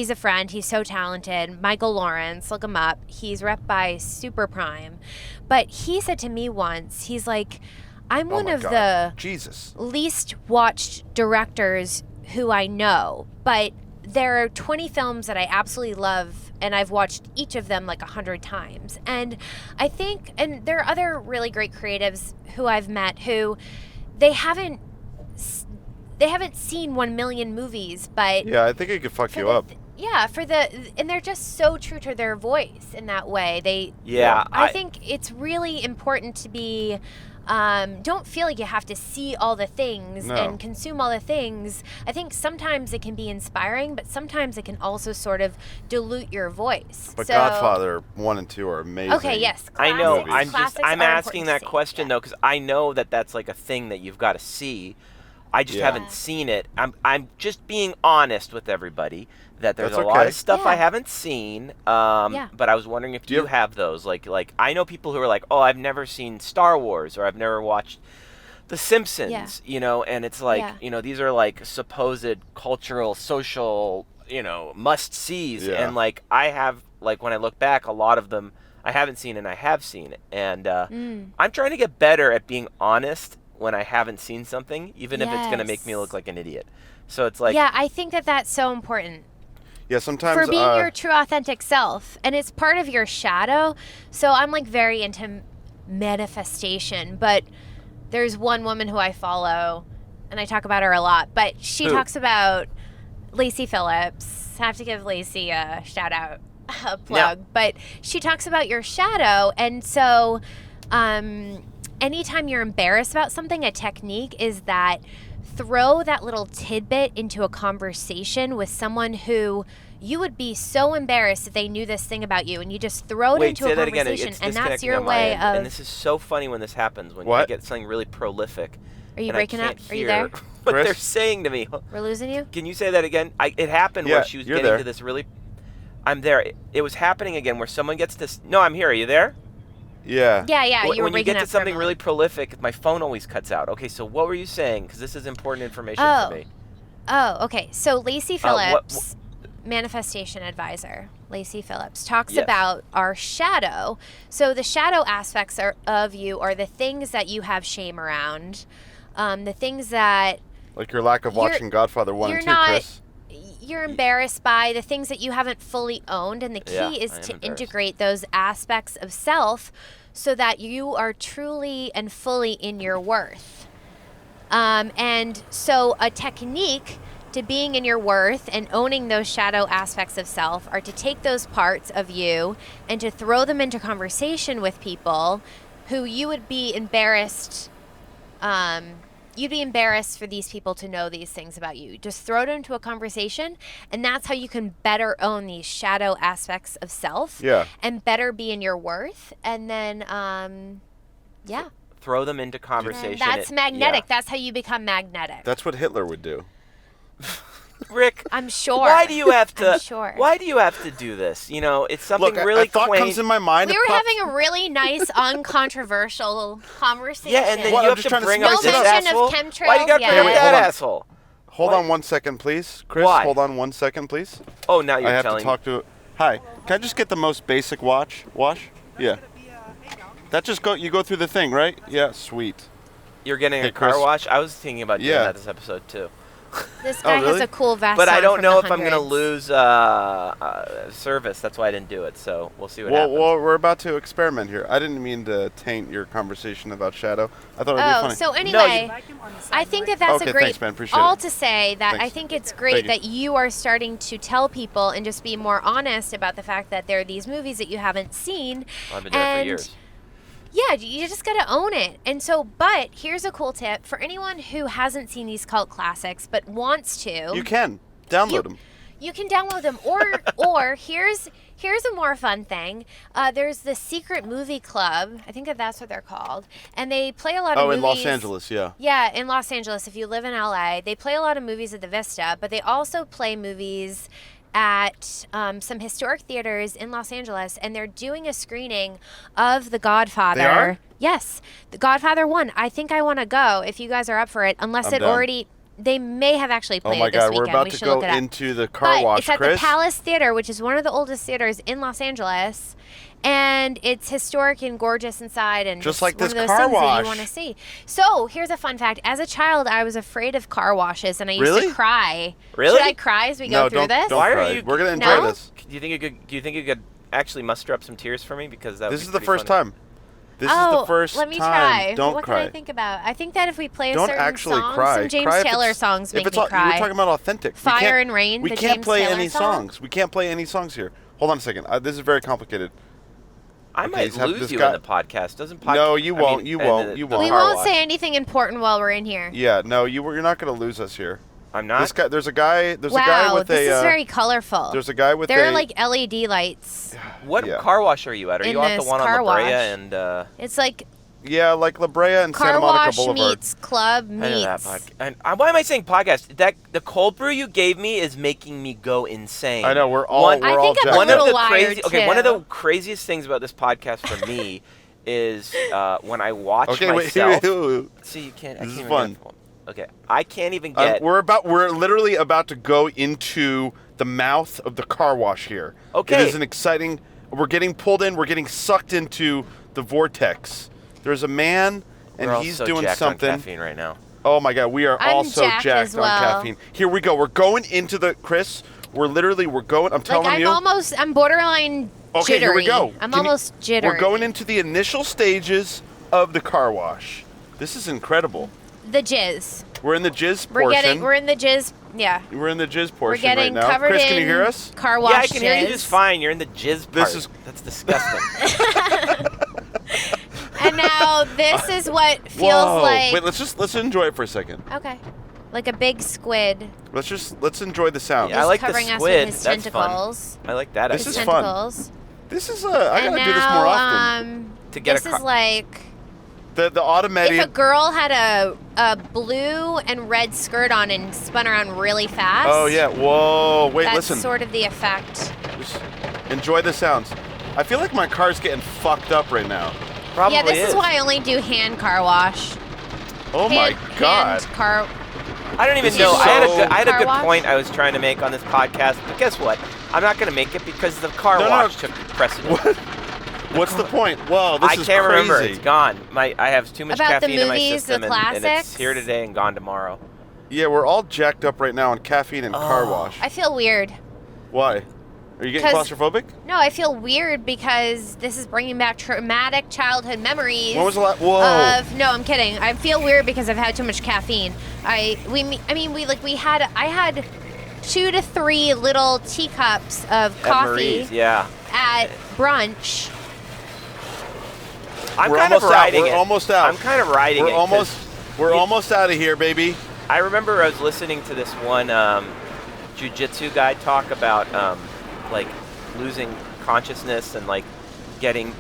[SPEAKER 3] a friend. He's so talented. Michael Lawrence, look him up. He's rep by Super Prime. But he said to me once, he's like, I'm one of the least watched directors who I know, but there are 20 films that I absolutely love, and I've watched each of them like 100 times. And I think, and there are other really great creatives who I've met who they haven't seen 1 million movies, but
[SPEAKER 1] yeah, I think it could fuck you up.
[SPEAKER 3] And they're just so true to their voice in that way. I think it's really important to be. Don't feel like you have to see all the things and consume all the things. I think sometimes it can be inspiring, but sometimes it can also sort of dilute your voice.
[SPEAKER 1] But Godfather 1 and 2 are amazing.
[SPEAKER 3] Okay, yes.
[SPEAKER 2] I know. I'm asking that question though, because I know that that's like a thing that you've got to see. I just haven't seen it. I'm just being honest with everybody that there's a lot of stuff I haven't seen. But I was wondering if you have those. Like I know people who are like, oh, I've never seen Star Wars, or I've never watched The Simpsons. You know, and it's like, you know, these are like supposed cultural, social, you know, must sees. And like I have, like when I look back, a lot of them I haven't seen and I have seen it. And I'm trying to get better at being honest when I haven't seen something, even if it's going to make me look like an idiot. So it's like...
[SPEAKER 3] Yeah, I think that that's so important.
[SPEAKER 1] Yeah, sometimes...
[SPEAKER 3] For being your true, authentic self. And it's part of your shadow. So I'm, like, very into manifestation. But there's one woman who I follow, and I talk about her a lot. But she talks about Lacey Phillips. I have to give Lacey a shout-out, a plug. Yeah. But she talks about your shadow. And so... anytime you're embarrassed about something, a technique is that throw that little tidbit into a conversation with someone who you would be so embarrassed if they knew this thing about you, and you just throw it into a conversation, and that's your way of...
[SPEAKER 2] And this is so funny when this happens, when you get something really prolific.
[SPEAKER 3] Are you breaking up? Are you there?
[SPEAKER 2] What they're saying to me.
[SPEAKER 3] We're losing you?
[SPEAKER 2] Can you say that again? It happened where she was getting to this really... I'm there. It was happening again where someone gets to... No, I'm here. Are you there?
[SPEAKER 1] Yeah.
[SPEAKER 3] Yeah.
[SPEAKER 2] When you get to something really prolific, my phone always cuts out. Okay, so what were you saying? Because this is important information for me.
[SPEAKER 3] Oh, okay. So Lacey Phillips, manifestation advisor, Lacey Phillips, talks about our shadow. So the shadow aspects of you are the things that you have shame around, the things that...
[SPEAKER 1] Like your lack of watching Godfather 1 and 2, Chris.
[SPEAKER 3] You're embarrassed by the things that you haven't fully owned, and the key is to integrate those aspects of self so that you are truly and fully in your worth. And so a technique to being in your worth and owning those shadow aspects of self are to take those parts of you and to throw them into conversation with people who you would be embarrassed you'd be embarrassed for these people to know these things about you. Just throw it into a conversation, and that's how you can better own these shadow aspects of self.
[SPEAKER 1] Yeah.
[SPEAKER 3] And better be in your worth. And then,
[SPEAKER 2] throw them into conversation.
[SPEAKER 3] That's magnetic. That's how you become magnetic.
[SPEAKER 1] That's what Hitler would do.
[SPEAKER 2] Rick,
[SPEAKER 3] I'm sure.
[SPEAKER 2] Why do you have to?
[SPEAKER 3] I'm sure.
[SPEAKER 2] Why do you have to do this? You know, it's something really
[SPEAKER 1] a thought
[SPEAKER 2] quaint.
[SPEAKER 1] comes in my mind.
[SPEAKER 3] We were having a really nice, uncontroversial conversation.
[SPEAKER 2] Yeah, and then you have to bring up this asshole.
[SPEAKER 3] Of chemtrails.
[SPEAKER 2] Why you got to bring up that asshole?
[SPEAKER 1] Hold on 1 second, please, Chris.
[SPEAKER 2] Why?
[SPEAKER 1] Hold on 1 second, please.
[SPEAKER 2] Oh, now you're telling me.
[SPEAKER 1] I have to talk to. Hi, can I just get the most basic wash? Yeah. That just you go through the thing, right? Yeah, sweet.
[SPEAKER 2] You're getting a car wash? I was thinking about doing that this episode too.
[SPEAKER 3] This guy has a cool vest.
[SPEAKER 2] But I don't know if I'm going to lose service. That's why I didn't do it. So we'll see what happens.
[SPEAKER 1] Well, we're about to experiment here. I didn't mean to taint your conversation about Shadow. I thought it would be funny.
[SPEAKER 3] So anyway, I think that's a great
[SPEAKER 1] thanks, man. Appreciate
[SPEAKER 3] all
[SPEAKER 1] it.
[SPEAKER 3] to say that I think it's great that you are starting to tell people and just be more honest about the fact that there are these movies that you haven't seen.
[SPEAKER 2] Well, I've been doing it for years.
[SPEAKER 3] Yeah, you just got to own it. And so, but here's a cool tip for anyone who hasn't seen these cult classics but wants to.
[SPEAKER 1] You can download them.
[SPEAKER 3] You can download them, or here's a more fun thing. There's the Secret Movie Club. I think that's what they're called, and they play a lot of movies.
[SPEAKER 1] Oh, in Los Angeles, yeah.
[SPEAKER 3] Yeah, in Los Angeles. If you live in LA, they play a lot of movies at the Vista, but they also play movies at some historic theaters in Los Angeles, and they're doing a screening of The Godfather.
[SPEAKER 1] They are?
[SPEAKER 3] Yes, The Godfather 1. I think I want to go if you guys are up for it, unless
[SPEAKER 1] I'm
[SPEAKER 3] it
[SPEAKER 1] down.
[SPEAKER 3] already... They may have actually played it this
[SPEAKER 1] God,
[SPEAKER 3] weekend.
[SPEAKER 1] we're about
[SPEAKER 3] we
[SPEAKER 1] to
[SPEAKER 3] should
[SPEAKER 1] go
[SPEAKER 3] look it up.
[SPEAKER 1] into the car wash,
[SPEAKER 3] It's at
[SPEAKER 1] Chris.
[SPEAKER 3] the Palace Theater, which is one of the oldest theaters in Los Angeles. And it's historic and gorgeous inside, and
[SPEAKER 1] Just like
[SPEAKER 3] one
[SPEAKER 1] this
[SPEAKER 3] of those
[SPEAKER 1] car
[SPEAKER 3] things that
[SPEAKER 1] wash.
[SPEAKER 3] you want to see. So here's a fun fact: as a child, I was afraid of car washes, and I used
[SPEAKER 1] Really?
[SPEAKER 3] to cry.
[SPEAKER 2] Really?
[SPEAKER 3] Should I cry as we go through this?
[SPEAKER 1] Don't
[SPEAKER 2] Why are
[SPEAKER 1] cry.
[SPEAKER 2] you-
[SPEAKER 1] We're gonna enjoy
[SPEAKER 3] No?
[SPEAKER 1] this.
[SPEAKER 2] Do you think you could actually muster up some tears for me? Because that
[SPEAKER 1] This
[SPEAKER 2] would
[SPEAKER 1] is
[SPEAKER 2] be
[SPEAKER 1] the
[SPEAKER 2] pretty
[SPEAKER 1] first
[SPEAKER 2] funny.
[SPEAKER 1] time. This is the first
[SPEAKER 3] let me
[SPEAKER 1] time.
[SPEAKER 3] try.
[SPEAKER 1] Don't
[SPEAKER 3] what
[SPEAKER 1] cry.
[SPEAKER 3] can I think about? I think that if we play a
[SPEAKER 1] Don't
[SPEAKER 3] certain
[SPEAKER 1] actually
[SPEAKER 3] song,
[SPEAKER 1] cry.
[SPEAKER 3] some James
[SPEAKER 1] Cry if
[SPEAKER 3] Taylor
[SPEAKER 1] it's-
[SPEAKER 3] songs
[SPEAKER 1] if
[SPEAKER 3] make
[SPEAKER 1] it's
[SPEAKER 3] me
[SPEAKER 1] all,
[SPEAKER 3] cry.
[SPEAKER 1] We're talking about authentic.
[SPEAKER 3] Fire and Rain,
[SPEAKER 1] We
[SPEAKER 3] the
[SPEAKER 1] can't
[SPEAKER 3] James
[SPEAKER 1] play
[SPEAKER 3] Taylor
[SPEAKER 1] any
[SPEAKER 3] song?
[SPEAKER 1] songs. We can't play any songs here. Hold on a second. This is very complicated.
[SPEAKER 2] I
[SPEAKER 1] Okay,
[SPEAKER 2] might
[SPEAKER 1] just have
[SPEAKER 2] lose
[SPEAKER 1] this
[SPEAKER 2] you
[SPEAKER 1] guy-
[SPEAKER 2] in the podcast. Doesn't podcast?
[SPEAKER 1] No, you won't. You won't. You won't.
[SPEAKER 3] We
[SPEAKER 2] car
[SPEAKER 3] won't
[SPEAKER 2] wash.
[SPEAKER 3] say anything important while we're in here.
[SPEAKER 1] Yeah, no, you're not going to lose us here.
[SPEAKER 2] I'm not.
[SPEAKER 1] This guy, there's a guy with
[SPEAKER 3] Wow, this
[SPEAKER 1] a.
[SPEAKER 3] is very colorful.
[SPEAKER 1] There's a guy with
[SPEAKER 3] There
[SPEAKER 1] a.
[SPEAKER 3] are like LED lights.
[SPEAKER 2] What
[SPEAKER 1] Yeah.
[SPEAKER 2] car wash are you at? Are
[SPEAKER 3] In
[SPEAKER 2] you at the
[SPEAKER 3] this
[SPEAKER 2] one
[SPEAKER 3] car
[SPEAKER 2] on La Brea
[SPEAKER 3] wash.
[SPEAKER 2] and?
[SPEAKER 3] It's like
[SPEAKER 1] Yeah, like La Brea and
[SPEAKER 3] car
[SPEAKER 1] Santa Monica
[SPEAKER 3] wash
[SPEAKER 1] Boulevard.
[SPEAKER 3] meets club
[SPEAKER 2] I know that
[SPEAKER 3] meets.
[SPEAKER 2] podcast. And why am I saying podcast? That the cold brew you gave me is making me go insane.
[SPEAKER 1] I know we're all.
[SPEAKER 2] One-
[SPEAKER 1] we're
[SPEAKER 3] I
[SPEAKER 1] all
[SPEAKER 3] think I'm
[SPEAKER 1] jacked
[SPEAKER 3] a
[SPEAKER 2] One
[SPEAKER 1] up.
[SPEAKER 2] of
[SPEAKER 3] little
[SPEAKER 2] the
[SPEAKER 3] wired,
[SPEAKER 2] crazy. Okay, one of
[SPEAKER 3] too.
[SPEAKER 2] the craziest things about this podcast for me is when I watch
[SPEAKER 1] Okay, wait.
[SPEAKER 2] myself.
[SPEAKER 1] This
[SPEAKER 2] See, you can't. I
[SPEAKER 1] is
[SPEAKER 2] can't even
[SPEAKER 1] fun.
[SPEAKER 2] get- Okay, I can't even get.
[SPEAKER 1] We're literally about to go into the mouth of the car wash here.
[SPEAKER 2] Okay.
[SPEAKER 1] It is an exciting. We're getting pulled in. We're getting sucked into the vortex. There's a man, and
[SPEAKER 2] We're all
[SPEAKER 1] he's
[SPEAKER 2] so
[SPEAKER 1] doing
[SPEAKER 2] jacked
[SPEAKER 1] something.
[SPEAKER 2] on caffeine right now.
[SPEAKER 1] Oh my God, we are
[SPEAKER 3] I'm
[SPEAKER 1] also
[SPEAKER 3] jacked
[SPEAKER 1] jacked
[SPEAKER 3] as
[SPEAKER 1] on
[SPEAKER 3] well.
[SPEAKER 1] caffeine. Here we go. We're going into the Chris. We're going. I'm telling
[SPEAKER 3] Like
[SPEAKER 1] you.
[SPEAKER 3] I'm borderline
[SPEAKER 1] Okay,
[SPEAKER 3] jittery.
[SPEAKER 1] here we go.
[SPEAKER 3] I'm
[SPEAKER 1] Can you-
[SPEAKER 3] almost jittery.
[SPEAKER 1] We're going into the initial stages of the car wash. This is incredible.
[SPEAKER 3] the jizz.
[SPEAKER 1] We're in the jizz
[SPEAKER 3] We're
[SPEAKER 1] portion.
[SPEAKER 3] in the jizz. Yeah.
[SPEAKER 1] We're in the jizz
[SPEAKER 3] We're
[SPEAKER 1] portion
[SPEAKER 3] getting
[SPEAKER 1] right now.
[SPEAKER 3] covered
[SPEAKER 1] Chris,
[SPEAKER 3] in
[SPEAKER 1] can you hear us?
[SPEAKER 3] car wash
[SPEAKER 2] Yeah, I can hear you
[SPEAKER 3] jizz.
[SPEAKER 2] just fine. You're in the jizz part. That's disgusting.
[SPEAKER 3] And now this is what feels
[SPEAKER 1] Whoa.
[SPEAKER 3] like
[SPEAKER 1] Wait, let's enjoy it for a second.
[SPEAKER 3] okay, like a big squid.
[SPEAKER 1] Let's enjoy the sound.
[SPEAKER 2] Yeah, I
[SPEAKER 3] Just
[SPEAKER 2] like the
[SPEAKER 3] covering us
[SPEAKER 2] squid.
[SPEAKER 3] with his
[SPEAKER 2] That's fun.
[SPEAKER 3] tentacles.
[SPEAKER 2] I like that.
[SPEAKER 1] This
[SPEAKER 3] His
[SPEAKER 1] is fun.
[SPEAKER 3] tentacles.
[SPEAKER 1] This is I
[SPEAKER 3] And
[SPEAKER 1] gotta do this more often.
[SPEAKER 3] now,
[SPEAKER 2] To get
[SPEAKER 3] this
[SPEAKER 2] a car-
[SPEAKER 3] is like
[SPEAKER 1] The automated.
[SPEAKER 3] if a girl had a blue and red skirt on and spun around really fast.
[SPEAKER 1] Oh yeah. Whoa. Wait.
[SPEAKER 3] That's
[SPEAKER 1] Listen.
[SPEAKER 3] sort of the effect.
[SPEAKER 1] Just enjoy the sounds. I feel like my car's getting fucked up right now.
[SPEAKER 2] Probably
[SPEAKER 3] Yeah, this is why I only do hand car wash.
[SPEAKER 1] Oh my God.
[SPEAKER 3] Hand car.
[SPEAKER 2] I don't even
[SPEAKER 1] This
[SPEAKER 2] know.
[SPEAKER 1] is
[SPEAKER 2] I had a
[SPEAKER 1] so-
[SPEAKER 2] good, I had a
[SPEAKER 3] Car
[SPEAKER 2] good
[SPEAKER 3] wash?
[SPEAKER 2] point I was trying to make on this podcast, but guess what? I'm not going to make it because the car
[SPEAKER 1] No, no.
[SPEAKER 2] wash took precedent.
[SPEAKER 1] What's the point? Whoa, this
[SPEAKER 2] I
[SPEAKER 1] is
[SPEAKER 2] can't
[SPEAKER 1] crazy.
[SPEAKER 2] remember. It's gone. I have too much
[SPEAKER 3] About the
[SPEAKER 2] caffeine in my
[SPEAKER 3] movies, the
[SPEAKER 2] system, and it's
[SPEAKER 3] classics?
[SPEAKER 2] here today and gone tomorrow.
[SPEAKER 1] Yeah, we're all jacked up right now on caffeine and car wash.
[SPEAKER 3] I feel weird.
[SPEAKER 1] Why? Are you getting
[SPEAKER 3] 'Cause-
[SPEAKER 1] claustrophobic?
[SPEAKER 3] No, I feel weird because this is bringing back traumatic childhood memories.
[SPEAKER 1] When was the last? Whoa.
[SPEAKER 3] No, I'm kidding. I feel weird because I've had too much caffeine. I had 2 to 3 little teacups of
[SPEAKER 2] At
[SPEAKER 3] coffee
[SPEAKER 2] Marie's, yeah.
[SPEAKER 3] at brunch.
[SPEAKER 2] I'm
[SPEAKER 1] We're
[SPEAKER 2] kind of
[SPEAKER 1] almost out.
[SPEAKER 2] riding
[SPEAKER 1] We're
[SPEAKER 2] it.
[SPEAKER 1] almost out.
[SPEAKER 2] I'm kind of riding it.
[SPEAKER 1] We're
[SPEAKER 2] 'cause
[SPEAKER 1] almost out of here, baby.
[SPEAKER 2] I remember I was listening to this one jiu-jitsu guy talk about like losing consciousness and like getting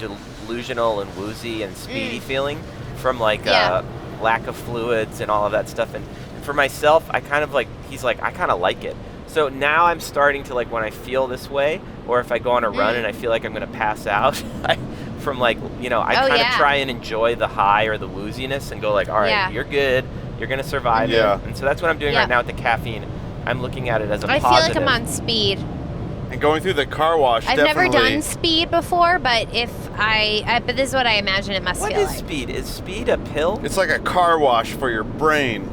[SPEAKER 2] delusional and woozy and speedy feeling from like
[SPEAKER 3] Yeah.
[SPEAKER 2] lack of fluids and all of that stuff. And for myself, I kind of like, he's like, I kind of like it. So now I'm starting to like, when I feel this way, or if I go on a run and I feel like I'm going to pass out, from like, I kind of
[SPEAKER 3] yeah.
[SPEAKER 2] try and enjoy the high or the wooziness and go like, all right,
[SPEAKER 3] Yeah.
[SPEAKER 2] you're good. You're going to survive
[SPEAKER 1] Yeah.
[SPEAKER 2] it. And so that's what I'm doing
[SPEAKER 3] Yeah.
[SPEAKER 2] right now with the caffeine. I'm looking at it as a
[SPEAKER 3] I
[SPEAKER 2] positive.
[SPEAKER 3] feel like I'm on speed.
[SPEAKER 1] And going through the car wash,
[SPEAKER 3] I've
[SPEAKER 1] definitely.
[SPEAKER 3] never done speed before, but but this is what I imagine it must
[SPEAKER 2] What
[SPEAKER 3] feel
[SPEAKER 2] is
[SPEAKER 3] like.
[SPEAKER 2] speed? Is speed a pill?
[SPEAKER 1] It's like a car wash for your brain.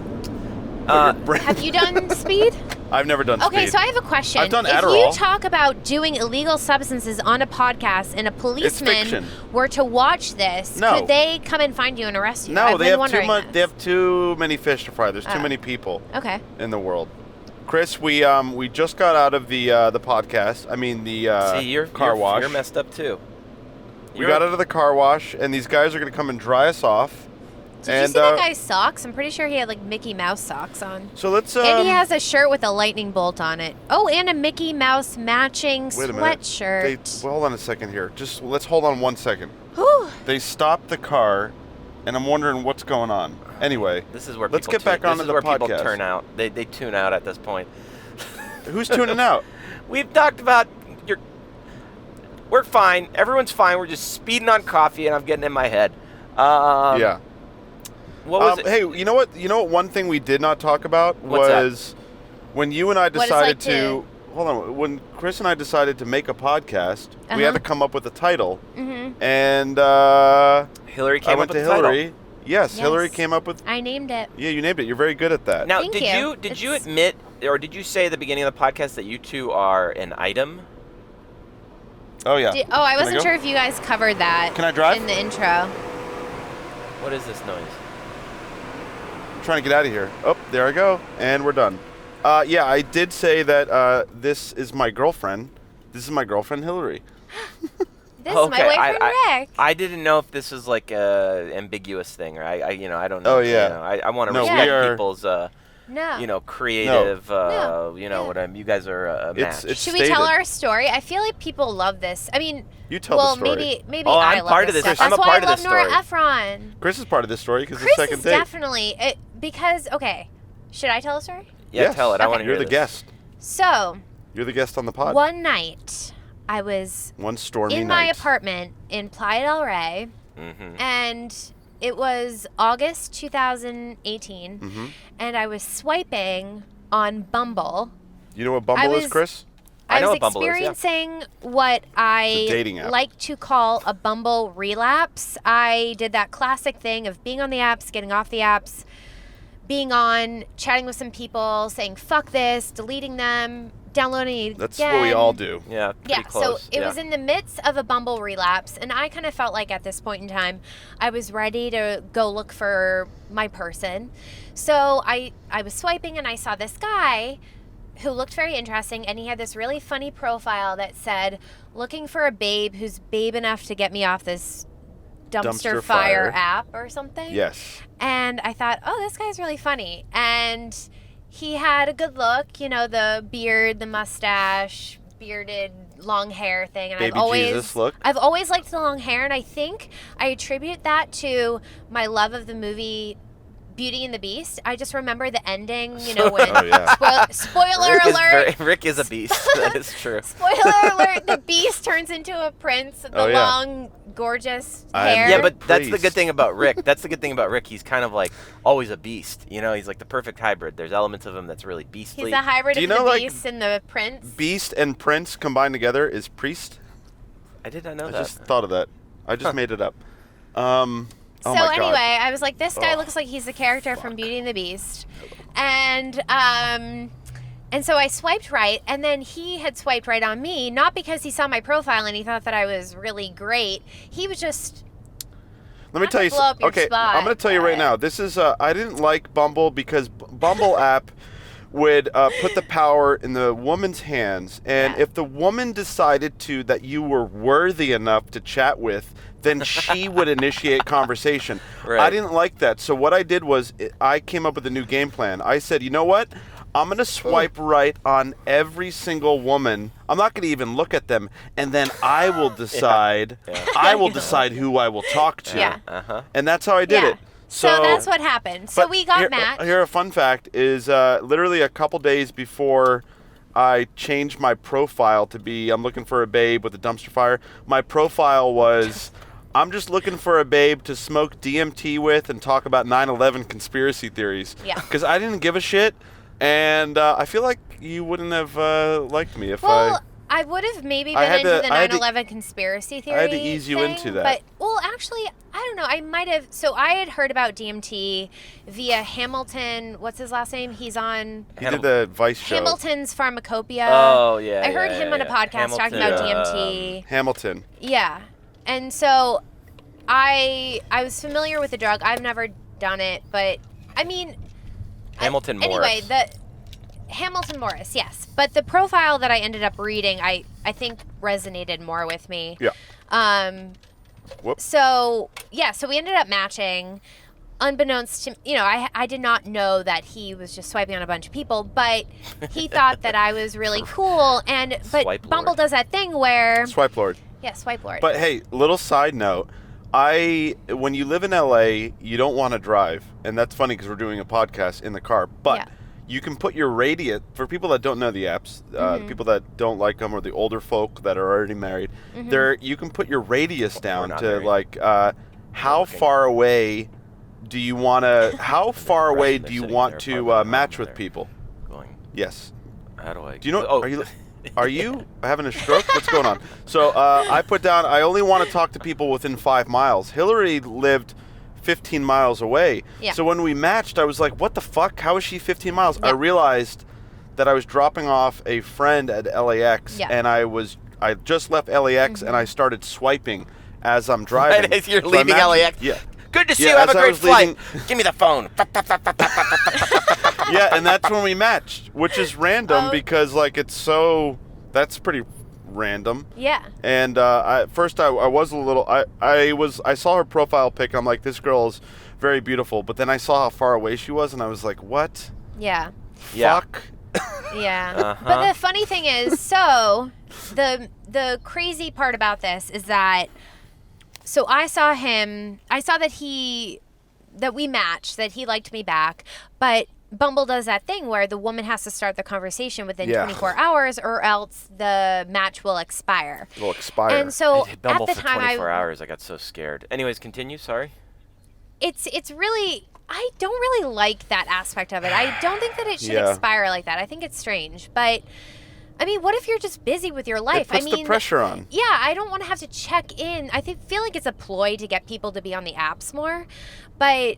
[SPEAKER 1] For your brain.
[SPEAKER 3] Have you done speed?
[SPEAKER 1] I've never done
[SPEAKER 3] Okay,
[SPEAKER 1] speed.
[SPEAKER 3] so I have a question.
[SPEAKER 1] I've done
[SPEAKER 3] if
[SPEAKER 1] Adderall.
[SPEAKER 3] you talk about doing illegal substances on a podcast and a policeman
[SPEAKER 1] fiction.
[SPEAKER 3] were to watch this,
[SPEAKER 1] No.
[SPEAKER 3] could they come and find you and arrest you?
[SPEAKER 1] No,
[SPEAKER 3] I've
[SPEAKER 1] they
[SPEAKER 3] been
[SPEAKER 1] have too
[SPEAKER 3] wondering
[SPEAKER 1] much.
[SPEAKER 3] this.
[SPEAKER 1] They have too many fish to fry. There's too
[SPEAKER 3] Oh.
[SPEAKER 1] many people
[SPEAKER 3] Okay.
[SPEAKER 1] in the world. Chris, we just got out of the podcast. I mean the
[SPEAKER 2] See,
[SPEAKER 1] car wash.
[SPEAKER 2] You're messed up too.
[SPEAKER 1] We got out of the car wash, and these guys are going to come and dry us off.
[SPEAKER 3] Did
[SPEAKER 1] and
[SPEAKER 3] you see that guy's socks? I'm pretty sure he had like Mickey Mouse socks on.
[SPEAKER 1] so let's.
[SPEAKER 3] And he has a shirt with a lightning bolt on it. Oh, and a Mickey Mouse matching
[SPEAKER 1] wait a minute.
[SPEAKER 3] sweatshirt.
[SPEAKER 1] Well, hold on a second here. Just let's hold on 1 second.
[SPEAKER 3] Whew.
[SPEAKER 1] They stopped the car, and I'm wondering what's going on. Anyway,
[SPEAKER 2] This is where
[SPEAKER 1] let's
[SPEAKER 2] people
[SPEAKER 1] get back onto
[SPEAKER 2] this is
[SPEAKER 1] the
[SPEAKER 2] where
[SPEAKER 1] podcast.
[SPEAKER 2] people turn out. They tune out at this point.
[SPEAKER 1] Who's tuning out?
[SPEAKER 2] We've talked about We're fine. Everyone's fine. We're just speeding on coffee, and I'm getting in my head.
[SPEAKER 1] Yeah.
[SPEAKER 2] What was it?
[SPEAKER 1] Hey, you know what? One thing we did not talk about was when you and I decided to. Hold on. When Chris and I decided to make a podcast, we had to come up with a title.
[SPEAKER 3] Mm-hmm.
[SPEAKER 1] And
[SPEAKER 2] Hilary came up with the
[SPEAKER 1] Hilary.
[SPEAKER 2] title.
[SPEAKER 1] Yes, Hilary came up with.
[SPEAKER 3] I named it.
[SPEAKER 1] Yeah, you named it. You're very good at that.
[SPEAKER 2] Now,
[SPEAKER 3] Thank
[SPEAKER 2] did you admit, or did you say at the beginning of the podcast that you two are an item?
[SPEAKER 1] Oh yeah.
[SPEAKER 3] I wasn't sure if you guys covered that.
[SPEAKER 1] Can I drive?
[SPEAKER 3] In the intro?
[SPEAKER 2] What is this noise?
[SPEAKER 1] I'm trying to get out of here. Oh, there I go, and we're done. Yeah, I did say that this is my girlfriend. This is my girlfriend, Hilary.
[SPEAKER 3] This is my boyfriend, Rick.
[SPEAKER 2] I didn't know if this was like a ambiguous thing, or I don't know.
[SPEAKER 1] Oh yeah.
[SPEAKER 2] I want to respect people's creative. You guys are a match.
[SPEAKER 3] Should we tell our story? I feel like people love this. I mean,
[SPEAKER 1] you tell the story.
[SPEAKER 3] Maybe
[SPEAKER 2] I'm part of this.
[SPEAKER 3] That's
[SPEAKER 2] I'm a
[SPEAKER 3] why
[SPEAKER 2] part
[SPEAKER 3] I
[SPEAKER 2] of
[SPEAKER 3] love
[SPEAKER 2] this
[SPEAKER 3] Nora
[SPEAKER 2] story.
[SPEAKER 3] Ephron.
[SPEAKER 1] Chris is part of this story because the
[SPEAKER 3] Chris
[SPEAKER 1] second
[SPEAKER 3] is
[SPEAKER 1] date.
[SPEAKER 3] Definitely because okay. Should I tell the story?
[SPEAKER 2] Yeah,
[SPEAKER 1] yes.
[SPEAKER 2] tell it. I want to hear
[SPEAKER 1] You're the guest.
[SPEAKER 3] So.
[SPEAKER 1] You're the guest on the pod.
[SPEAKER 3] One night, I was
[SPEAKER 1] one stormy
[SPEAKER 3] in
[SPEAKER 1] night
[SPEAKER 3] my apartment in Playa del Rey, and it was August 2018, and I was swiping on Bumble.
[SPEAKER 1] You know what Bumble is, Chris?
[SPEAKER 2] I know
[SPEAKER 3] was
[SPEAKER 2] what Bumble
[SPEAKER 3] experiencing what I like to call a Bumble relapse. I did that classic thing of being on the apps, getting off the apps, being on, chatting with some people, saying fuck this, deleting them, downloading it again.
[SPEAKER 1] That's what we all do.
[SPEAKER 2] Yeah, pretty close.
[SPEAKER 3] So it was in the midst of a Bumble relapse, and I kind of felt like at this point in time, I was ready to go look for my person. So I was swiping, and I saw this guy who looked very interesting, and he had this really funny profile that said, looking for a babe who's babe enough to get me off this dumpster fire app or something.
[SPEAKER 1] Yes.
[SPEAKER 3] And I thought, oh, this guy's really funny. And he had a good look, the beard, the mustache, bearded, long hair thing. And
[SPEAKER 1] Baby Jesus look.
[SPEAKER 3] I've always liked the long hair, and I think I attribute that to my love of the movie Beauty and the Beast. I just remember the ending, when spoiler alert.
[SPEAKER 2] Rick is a beast. That is true.
[SPEAKER 3] Spoiler alert, the beast turns into a prince, long, gorgeous hair.
[SPEAKER 2] Yeah, but that's the good thing about Rick. He's kind of like always a beast. He's like the perfect hybrid. There's elements of him that's really beastly.
[SPEAKER 3] He's a hybrid of the beast and the prince.
[SPEAKER 1] Beast and prince combined together is priest.
[SPEAKER 2] I did not know that.
[SPEAKER 1] I just thought of that. I just made it up.
[SPEAKER 3] So anyway, I was like, this guy looks like he's the character from Beauty and the Beast. And so I swiped right, and then he had swiped right on me, not because he saw my profile and he thought that I was really great. He was just...
[SPEAKER 1] Let me tell you something. Okay, I'm going to tell you right now. This is, I didn't like Bumble because Bumble app would put the power in the woman's hands. And if the woman decided that you were worthy enough to chat with, then she would initiate conversation.
[SPEAKER 2] Right.
[SPEAKER 1] I didn't like that. So what I did was I came up with a new game plan. I said, you know what? I'm going to swipe right on every single woman. I'm not going to even look at them. And then I will decide I will decide who I will talk to.
[SPEAKER 3] Yeah.
[SPEAKER 1] And that's how I did it.
[SPEAKER 3] So that's what happened. So we got matched.
[SPEAKER 1] Here, a fun fact is literally a couple days before I changed my profile to be I'm looking for a babe with a dumpster fire. My profile was I'm just looking for a babe to smoke DMT with and talk about 9/11 conspiracy theories.
[SPEAKER 3] Yeah.
[SPEAKER 1] Because I didn't give a shit, and I feel like you wouldn't have liked me if
[SPEAKER 3] I would have maybe been into the 9/11 conspiracy theory.
[SPEAKER 1] I had to ease you into that.
[SPEAKER 3] But, actually, I don't know. I might have. So I had heard about DMT via Hamilton. What's his last name? He's on.
[SPEAKER 1] He did the Vice show.
[SPEAKER 3] Hamilton's Pharmacopoeia.
[SPEAKER 2] Oh, yeah.
[SPEAKER 3] I heard him on a podcast talking about DMT.
[SPEAKER 1] Hamilton.
[SPEAKER 3] Yeah. And so I was familiar with the drug. I've never done it, but I mean.
[SPEAKER 2] Hamilton Morris.
[SPEAKER 3] Anyway, Hamilton Morris, yes. But the profile that I ended up reading, I think resonated more with me.
[SPEAKER 1] Yeah.
[SPEAKER 3] So we ended up matching. Unbeknownst to I did not know that he was just swiping on a bunch of people, but he thought that I was really cool. But Bumble does that thing where
[SPEAKER 1] Swipe Lord.
[SPEAKER 3] Yeah, Swipe Lord.
[SPEAKER 1] But hey, little side note. When you live in LA, you don't want to drive, and that's funny because we're doing a podcast in the car. But you can put your radius, for people that don't know the apps, the people that don't like them, or the older folk that are already married, you can put your radius down to married. Like how far away do you want to match with people? Yes.
[SPEAKER 2] How do I?
[SPEAKER 1] Do you know? Are you having a stroke? What's going on? So I put down, I only want to talk to people within 5 miles. Hilary lived 15 miles away.
[SPEAKER 3] Yeah.
[SPEAKER 1] So when we matched, I was like, what the fuck? How is she 15 miles?
[SPEAKER 3] Yeah.
[SPEAKER 1] I realized that I was dropping off a friend at LAX, and I just left LAX, and I started swiping as I'm driving.
[SPEAKER 2] Right as you're leaving LAX?
[SPEAKER 1] Yeah.
[SPEAKER 2] Good to see you. Have a great flight. Give me the phone.
[SPEAKER 1] Yeah, and that's when we matched, which is random because, like, that's pretty random.
[SPEAKER 3] Yeah.
[SPEAKER 1] And at first I was a little, I saw her profile pic, I'm like, this girl is very beautiful, but then I saw how far away she was, and I was like, what?
[SPEAKER 3] Yeah.
[SPEAKER 1] Fuck.
[SPEAKER 3] Yeah. But the funny thing is, so the crazy part about this is that, so I saw that we matched, that he liked me back, but Bumble does that thing where the woman has to start the conversation within 24 hours or else the match will expire.
[SPEAKER 1] It will expire.
[SPEAKER 3] And so
[SPEAKER 2] I did Bumble
[SPEAKER 3] at the
[SPEAKER 2] for
[SPEAKER 3] time
[SPEAKER 2] 24 hours. I got so scared. Anyways, continue. Sorry.
[SPEAKER 3] It's really, I don't really like that aspect of it. I don't think that it should expire like that. I think it's strange. But I mean, what if you're just busy with your life?
[SPEAKER 1] It puts the pressure on.
[SPEAKER 3] Yeah, I don't want to have to check in. I feel like it's a ploy to get people to be on the apps more. But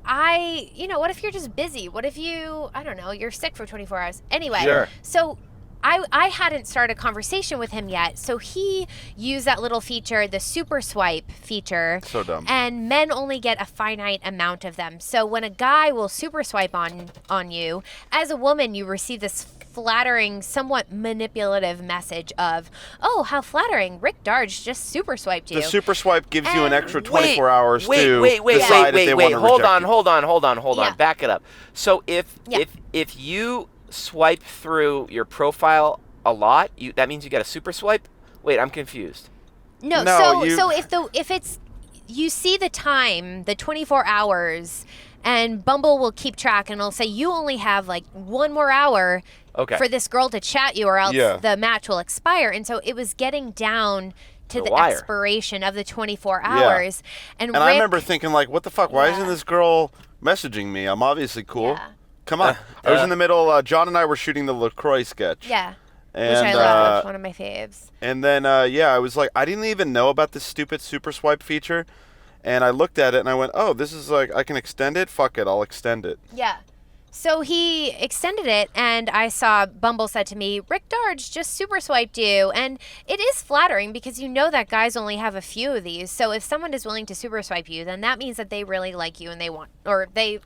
[SPEAKER 3] what if you're just busy? What if I don't know, you're sick for 24 hours? Anyway, so I hadn't started a conversation with him yet. So he used that little feature, the super swipe feature.
[SPEAKER 1] So dumb.
[SPEAKER 3] And men only get a finite amount of them. So when a guy will super swipe on you, as a woman, you receive this flattering, somewhat manipulative message of, oh, how flattering, Rick Darge just super swiped you.
[SPEAKER 1] The super swipe gives you an extra 24 hours to
[SPEAKER 2] decide
[SPEAKER 1] if they want to
[SPEAKER 2] hold
[SPEAKER 1] reject
[SPEAKER 2] on, back it up. So if you swipe through your profile a lot, that means you get a super swipe? Wait, I'm confused.
[SPEAKER 3] So if it's, you see the time, the 24 hours, and Bumble will keep track and it'll say you only have like 1 more hour for this girl to chat you, or else the match will expire. And so it was getting down to the expiration of the 24 hours. And
[SPEAKER 1] I remember thinking, like, what the fuck? Why isn't this girl messaging me? I'm obviously cool.
[SPEAKER 3] Yeah.
[SPEAKER 1] Come on. I was in the middle. John and I were shooting the LaCroix sketch.
[SPEAKER 3] Yeah.
[SPEAKER 1] And,
[SPEAKER 3] which I love. That's one of my faves.
[SPEAKER 1] And then, I was like, I didn't even know about this stupid super swipe feature. And I looked at it and I went, oh, this is like, I can extend it? Fuck it, I'll extend it.
[SPEAKER 3] Yeah. So he extended it, and I saw Bumble said to me, Rick Darge just super swiped you. And it is flattering because you know that guys only have a few of these. So if someone is willing to super swipe you, then that means that they really like you and they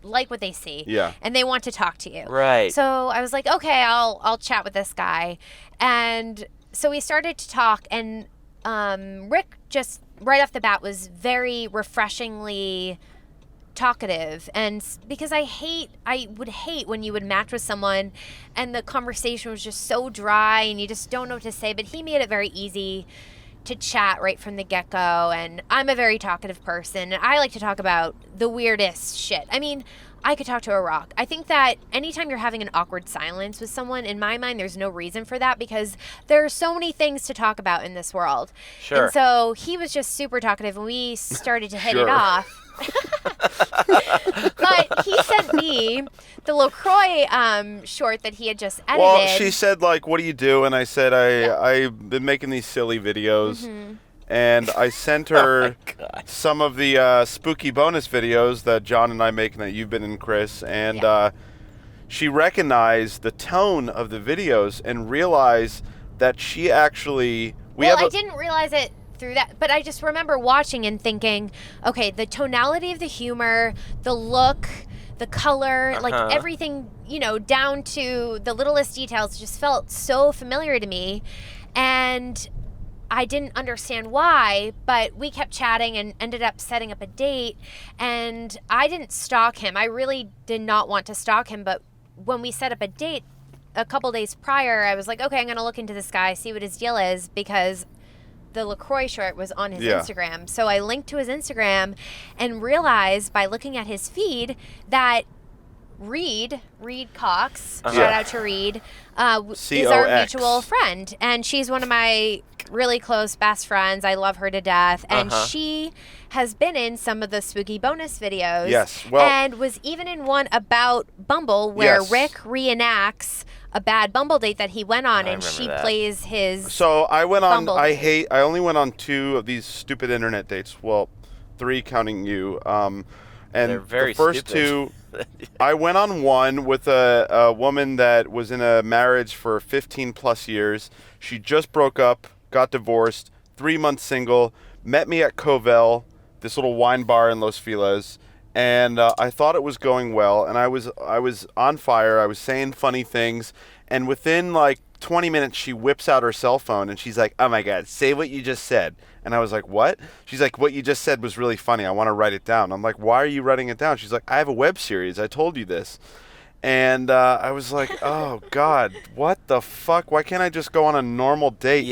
[SPEAKER 3] like what they see.
[SPEAKER 1] Yeah.
[SPEAKER 3] And they want to talk to you.
[SPEAKER 2] Right.
[SPEAKER 3] So I was like, okay, I'll chat with this guy. And so we started to talk, and Rick just right off the bat was very refreshingly talkative, and because I would hate when you would match with someone and the conversation was just so dry and you just don't know what to say, but he made it very easy to chat right from the get-go. And I'm a very talkative person, and I like to talk about the weirdest shit. I mean, I could talk to a rock. I think that anytime you're having an awkward silence with someone, in my mind, there's no reason for that because there are so many things to talk about in this world.
[SPEAKER 2] Sure.
[SPEAKER 3] And so he was just super talkative, and we started to hit it off. But he sent me the LaCroix short that he had just edited.
[SPEAKER 1] Well, she said, like, what do you do? And I said, I've been making these silly videos. Mm-hmm. And I sent her some of the spooky bonus videos that John and I make and that you've been in, Chris. And she recognized the tone of the videos and realized that she actually...
[SPEAKER 3] I didn't realize it through that, but I just remember watching and thinking, okay, the tonality of the humor, the look, the color, like everything, down to the littlest details just felt so familiar to me. And I didn't understand why, but we kept chatting and ended up setting up a date, and I didn't stalk him. I really did not want to stalk him, but when we set up a date a couple days prior, I was like, okay, I'm going to look into this guy, see what his deal is, because the LaCroix short was on his Instagram. So I linked to his Instagram and realized by looking at his feed that Reed Cox,
[SPEAKER 2] Uh-huh.
[SPEAKER 3] shout out to Reed, is our mutual friend. And she's one of my really close best friends. I love her to death. And she has been in some of the spooky bonus videos.
[SPEAKER 1] Yes. Well,
[SPEAKER 3] and was even in one about Bumble where Rick reenacts a bad Bumble date that he went on, and she plays his.
[SPEAKER 1] So I went on.
[SPEAKER 3] Bumble
[SPEAKER 1] I only went on 2 of these stupid internet dates. Well, 3 counting you. And
[SPEAKER 2] they're very
[SPEAKER 1] the first
[SPEAKER 2] stupid.
[SPEAKER 1] 2, I went on one with a woman that was in a marriage for 15 plus years. She just broke up, got divorced, 3 months single, met me at Covell, this little wine bar in Los Feliz. And I thought it was going well, and I was on fire. I was saying funny things, and within like 20 minutes, she whips out her cell phone, and she's like, "Oh my God, say what you just said." And I was like, "What?" She's like, "What you just said was really funny. I want to write it down." I'm like, "Why are you writing it down?" She's like, "I have a web series. I told you this." And I was like, "Oh God, what the fuck? Why can't I just go on a normal date?"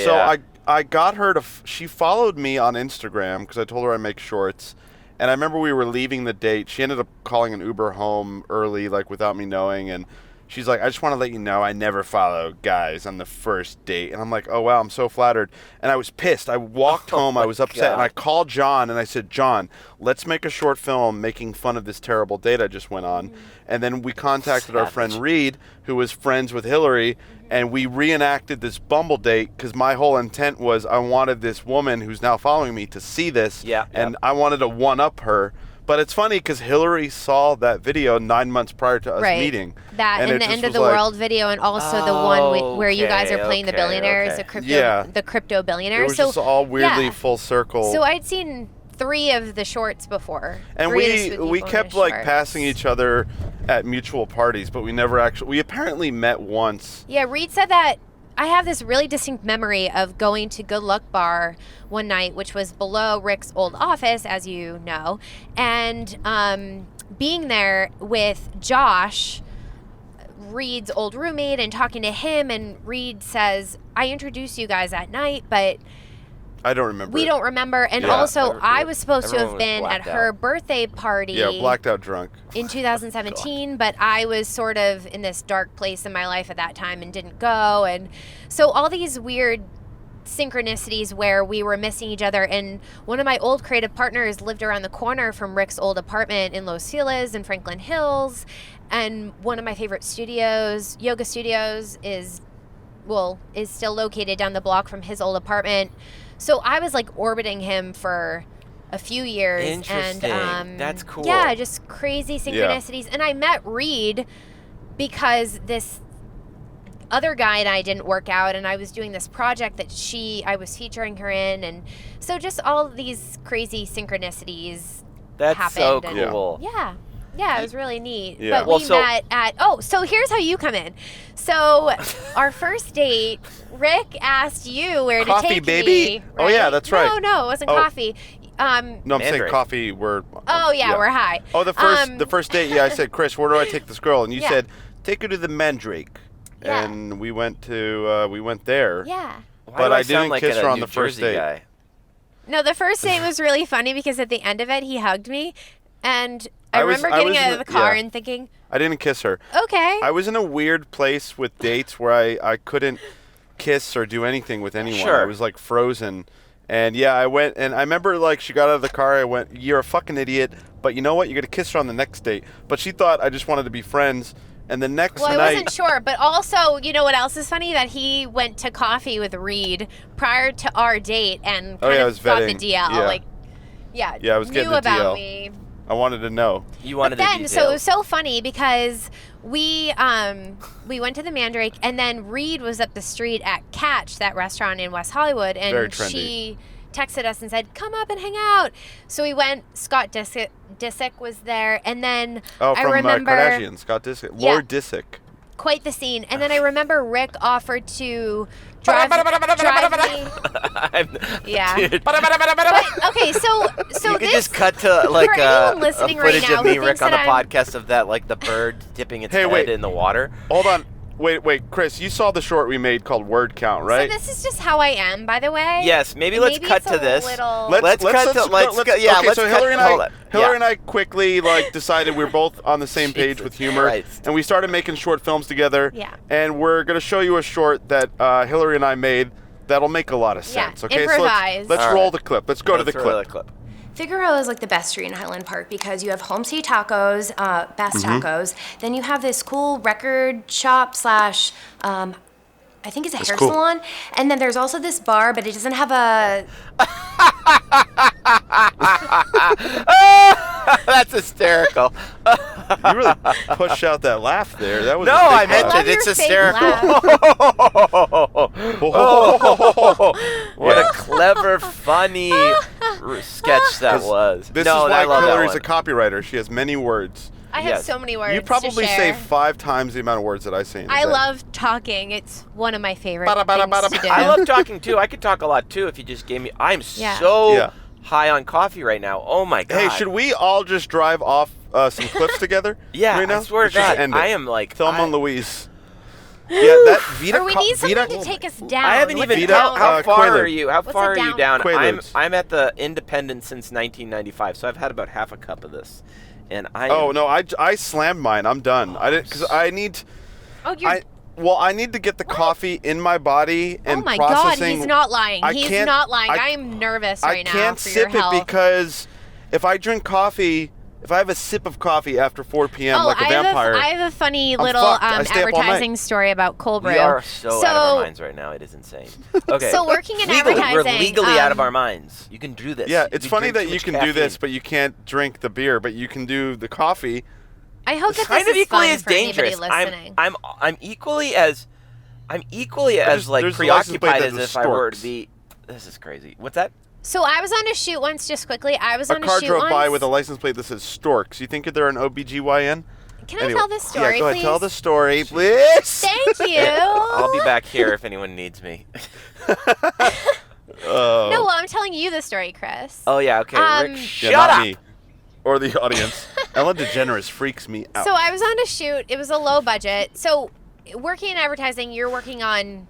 [SPEAKER 1] So I got her to. She followed me on Instagram because I told her I make shorts. And I remember we were leaving the date. She ended up calling an Uber home early, like without me knowing. And she's like, "I just want to let you know I never follow guys on the first date." And I'm like, "Oh, wow, I'm so flattered." And I was pissed. I walked home. I was upset. And I called John and I said, "John, let's make a short film making fun of this terrible date I just went on." And then we contacted our friend Reed, who was friends with Hilary. And we reenacted this Bumble date because my whole intent was I wanted this woman who's now following me to see this. And I wanted to one-up her. But it's funny because Hilary saw that video 9 months prior to us meeting.
[SPEAKER 3] That and the end of the world video, and also the one where you guys are playing the billionaires, the crypto billionaires.
[SPEAKER 1] It was just all weirdly full circle.
[SPEAKER 3] So I'd seen 3 of the shorts before.
[SPEAKER 1] And we kept like passing each other at mutual parties, but we never actually. We apparently met once.
[SPEAKER 3] Yeah, Reed said that. I have this really distinct memory of going to Good Luck Bar one night, which was below Rick's old office, as you know, and being there with Josh, Reed's old roommate, and talking to him. And Reed says, "I introduced you guys at night, but
[SPEAKER 1] I don't remember.
[SPEAKER 3] We don't remember." And also, I was supposed to have been at her birthday party.
[SPEAKER 1] Yeah, blacked out drunk.
[SPEAKER 3] In 2017, but I was sort of in this dark place in my life at that time and didn't go. And so all these weird synchronicities where we were missing each other. And one of my old creative partners lived around the corner from Rick's old apartment in Los Feliz in Franklin Hills. And one of my favorite studios, yoga studios, is still located down the block from his old apartment. So I was like orbiting him for a few years.
[SPEAKER 2] Interesting.
[SPEAKER 3] And
[SPEAKER 2] that's cool.
[SPEAKER 3] Yeah, just crazy synchronicities. Yeah. And I met Reed because this other guy and I didn't work out, and I was doing this project that I was featuring her in, and so just all these crazy synchronicities happened.
[SPEAKER 2] So cool.
[SPEAKER 3] Yeah, it was really neat.
[SPEAKER 1] Yeah.
[SPEAKER 3] But we met at, so here's how you come in. So our first date, Rick asked you where to take
[SPEAKER 1] baby.
[SPEAKER 3] me. Right?
[SPEAKER 1] Oh yeah, that's right.
[SPEAKER 3] No, it wasn't coffee.
[SPEAKER 1] No, I'm saying coffee. We're
[SPEAKER 3] we're high.
[SPEAKER 1] Oh, the first date, I said, "Chris, where do I take this girl?" And you said, "Take her to the Mandrake." Yeah. And we went there.
[SPEAKER 3] Yeah.
[SPEAKER 1] But I didn't kiss her on the first date.
[SPEAKER 2] Guy?
[SPEAKER 3] No, the first date was really funny because at the end of it, he hugged me, and I remember getting out of the car and thinking,
[SPEAKER 1] I didn't kiss her.
[SPEAKER 3] Okay.
[SPEAKER 1] I was in a weird place with dates where I couldn't kiss or do anything with anyone.
[SPEAKER 2] Sure.
[SPEAKER 1] I was like frozen. And I went, and I remember like she got out of the car. I went, "You're a fucking idiot, but you know what? You're going to kiss her on the next date." But she thought I just wanted to be friends. And the next night...
[SPEAKER 3] Well, I wasn't sure. But also, you know what else is funny? That he went to coffee with Reed prior to our date and kind of thought the DL.
[SPEAKER 1] Yeah. I was getting
[SPEAKER 3] knew
[SPEAKER 1] the
[SPEAKER 3] about
[SPEAKER 1] DL.
[SPEAKER 3] Me.
[SPEAKER 1] I wanted to know.
[SPEAKER 2] You wanted
[SPEAKER 3] the
[SPEAKER 2] details.
[SPEAKER 3] So it was so funny because we went to the Mandrake, and then Reed was up the street at Catch, that restaurant in West Hollywood, and
[SPEAKER 1] very trendy.
[SPEAKER 3] She texted us and said, "Come up and hang out." So we went. Scott Disick was there, and then I remember
[SPEAKER 1] Kardashian, Scott Disick, Lord Disick.
[SPEAKER 3] Quite the scene. And then I remember Rick offered to drive me. Yeah. But, okay, so
[SPEAKER 2] you could just cut to like a footage
[SPEAKER 3] right now
[SPEAKER 2] of me, Rick, on the podcast of that, like the bird dipping its head in the water.
[SPEAKER 1] Hold on. Wait, Chris, you saw the short we made called Word Count, right?
[SPEAKER 3] So this is just how I am, by the way.
[SPEAKER 2] Yes, let's cut to this.
[SPEAKER 1] Let's so Hilary and I quickly decided we were both on the same page with humor, and we started making short films together.
[SPEAKER 3] Yeah.
[SPEAKER 1] And we're gonna show you a short that Hilary and I made that'll make a lot of sense. Okay,
[SPEAKER 3] improvise.
[SPEAKER 1] So let's roll the clip. Let's go to the clip.
[SPEAKER 3] Figueroa is like the best street in Highland Park because you have Homestay Tacos, Best Tacos. Then you have this cool record shop / I think it's a hair salon. And then there's also this bar, but it doesn't have a...
[SPEAKER 2] That's hysterical.
[SPEAKER 1] You really pushed out that laugh there. That was
[SPEAKER 2] I meant it. It's hysterical. What a clever, funny sketch that was.
[SPEAKER 1] This is why Hilary's a copywriter. She has many words.
[SPEAKER 3] I have so many words.
[SPEAKER 1] You probably say 5 times the amount of words that I say.
[SPEAKER 3] I love talking. It's one of my favorite things to do.
[SPEAKER 2] I love talking too. I could talk a lot too if you just gave me. I'm so high on coffee right now. Oh my god.
[SPEAKER 1] Hey, should we all just drive off some cliffs together?
[SPEAKER 2] Right now? I swear to God, I am like
[SPEAKER 1] Thelma and Louise. Yeah, that Vita.
[SPEAKER 3] Or we need someone to take us down.
[SPEAKER 2] I haven't even. How far are you? How far are you down?
[SPEAKER 1] Quaaludes.
[SPEAKER 2] I'm at the Independence since 1995, so I've had about half a cup of this, and I.
[SPEAKER 1] Oh no! I slammed mine. I'm done. I didn't because I need.
[SPEAKER 3] Oh, you're.
[SPEAKER 1] I need to get the coffee in my body and
[SPEAKER 3] oh my
[SPEAKER 1] processing.
[SPEAKER 3] God, he's not lying. He's not lying. I am nervous right now.
[SPEAKER 1] I can't sip it because if I drink coffee, if I have a sip of coffee after 4 p.m. like a vampire,
[SPEAKER 3] I have a funny little advertising story about cold brew.
[SPEAKER 2] We are so out of our minds right now. It is insane. Okay.
[SPEAKER 3] So working in advertising,
[SPEAKER 2] we're legally out of our minds. You can do this.
[SPEAKER 1] Yeah, it's funny that you can do this, but you can't drink the beer, but you can do the coffee.
[SPEAKER 3] I hope that this is fun for anybody listening.
[SPEAKER 2] I'm equally as preoccupied as if I were to be. This is crazy. What's that?
[SPEAKER 3] So I was on a shoot once, just quickly. A
[SPEAKER 1] car drove by with a license plate that says Storks. You think they're an OBGYN?
[SPEAKER 3] Can I tell this story,
[SPEAKER 1] go ahead,
[SPEAKER 3] please?
[SPEAKER 1] Tell the story, please.
[SPEAKER 3] Thank you.
[SPEAKER 2] I'll be back here if anyone needs me.
[SPEAKER 3] No, well, I'm telling you the story, Chris.
[SPEAKER 2] Oh, yeah, okay. Rick, shut up.
[SPEAKER 1] Me. Or the audience. Ellen DeGeneres freaks me out.
[SPEAKER 3] So I was on a shoot. It was a low budget. So working in advertising, you're working on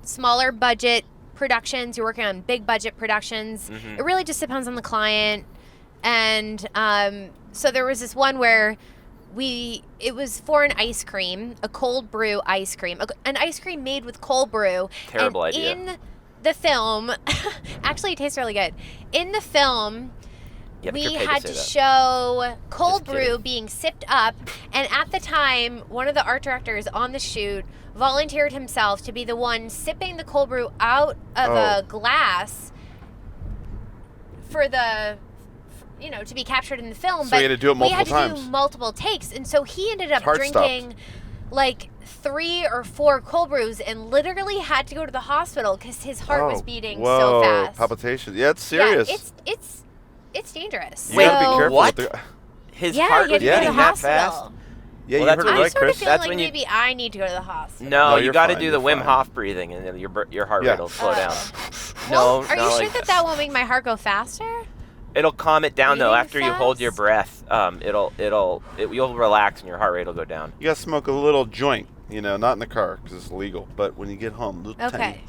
[SPEAKER 3] smaller budget productions. You're working on big budget productions. Mm-hmm. It really just depends on the client. And so there was this one where it was for an ice cream, a cold brew ice cream, an ice cream made with cold brew.
[SPEAKER 2] Terrible idea.
[SPEAKER 3] In the film, actually it tastes really good. In the film, we had to show cold brew being sipped up, and at the time, one of the art directors on the shoot volunteered himself to be the one sipping the cold brew out of a glass for the, to be captured in the film.
[SPEAKER 1] So he had to do it multiple times.
[SPEAKER 3] We had to do multiple takes, and so he ended up drinking like 3 or 4 cold brews and literally had to go to the hospital because his heart was beating so fast.
[SPEAKER 1] Palpitations. Yeah, it's serious.
[SPEAKER 3] Yeah, it's dangerous.
[SPEAKER 1] You gotta be careful.
[SPEAKER 2] What? His heart was beating that fast?
[SPEAKER 1] Yeah, you heard it right, Chris.
[SPEAKER 3] That's when maybe I need to go to the hospital.
[SPEAKER 2] No, you got to do the Wim Hof breathing, and your heart rate will slow down.
[SPEAKER 3] Well, are you sure that won't make my heart go faster?
[SPEAKER 2] It'll calm it down though. After you hold your breath, you'll relax and your heart rate will go down.
[SPEAKER 1] You gotta smoke a little joint, not in the car because it's illegal. But when you get home,
[SPEAKER 3] okay.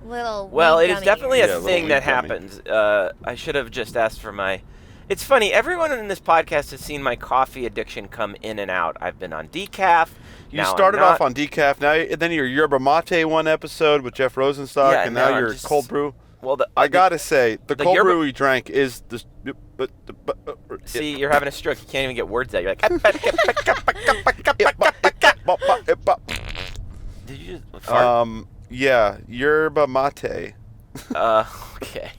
[SPEAKER 2] Well, it is definitely a thing that happens. I should have just asked for my. It's funny. Everyone in this podcast has seen my coffee addiction come in and out. I've been on decaf.
[SPEAKER 1] You started off on decaf, then your yerba mate one episode with Jeff Rosenstock, and now you're cold brew.
[SPEAKER 2] Well,
[SPEAKER 1] I gotta say, the cold brew we drank is the.
[SPEAKER 2] See, you're having a stroke. You can't even get words out. You're like. Did you just fart?
[SPEAKER 1] Yeah, yerba mate.
[SPEAKER 2] Okay.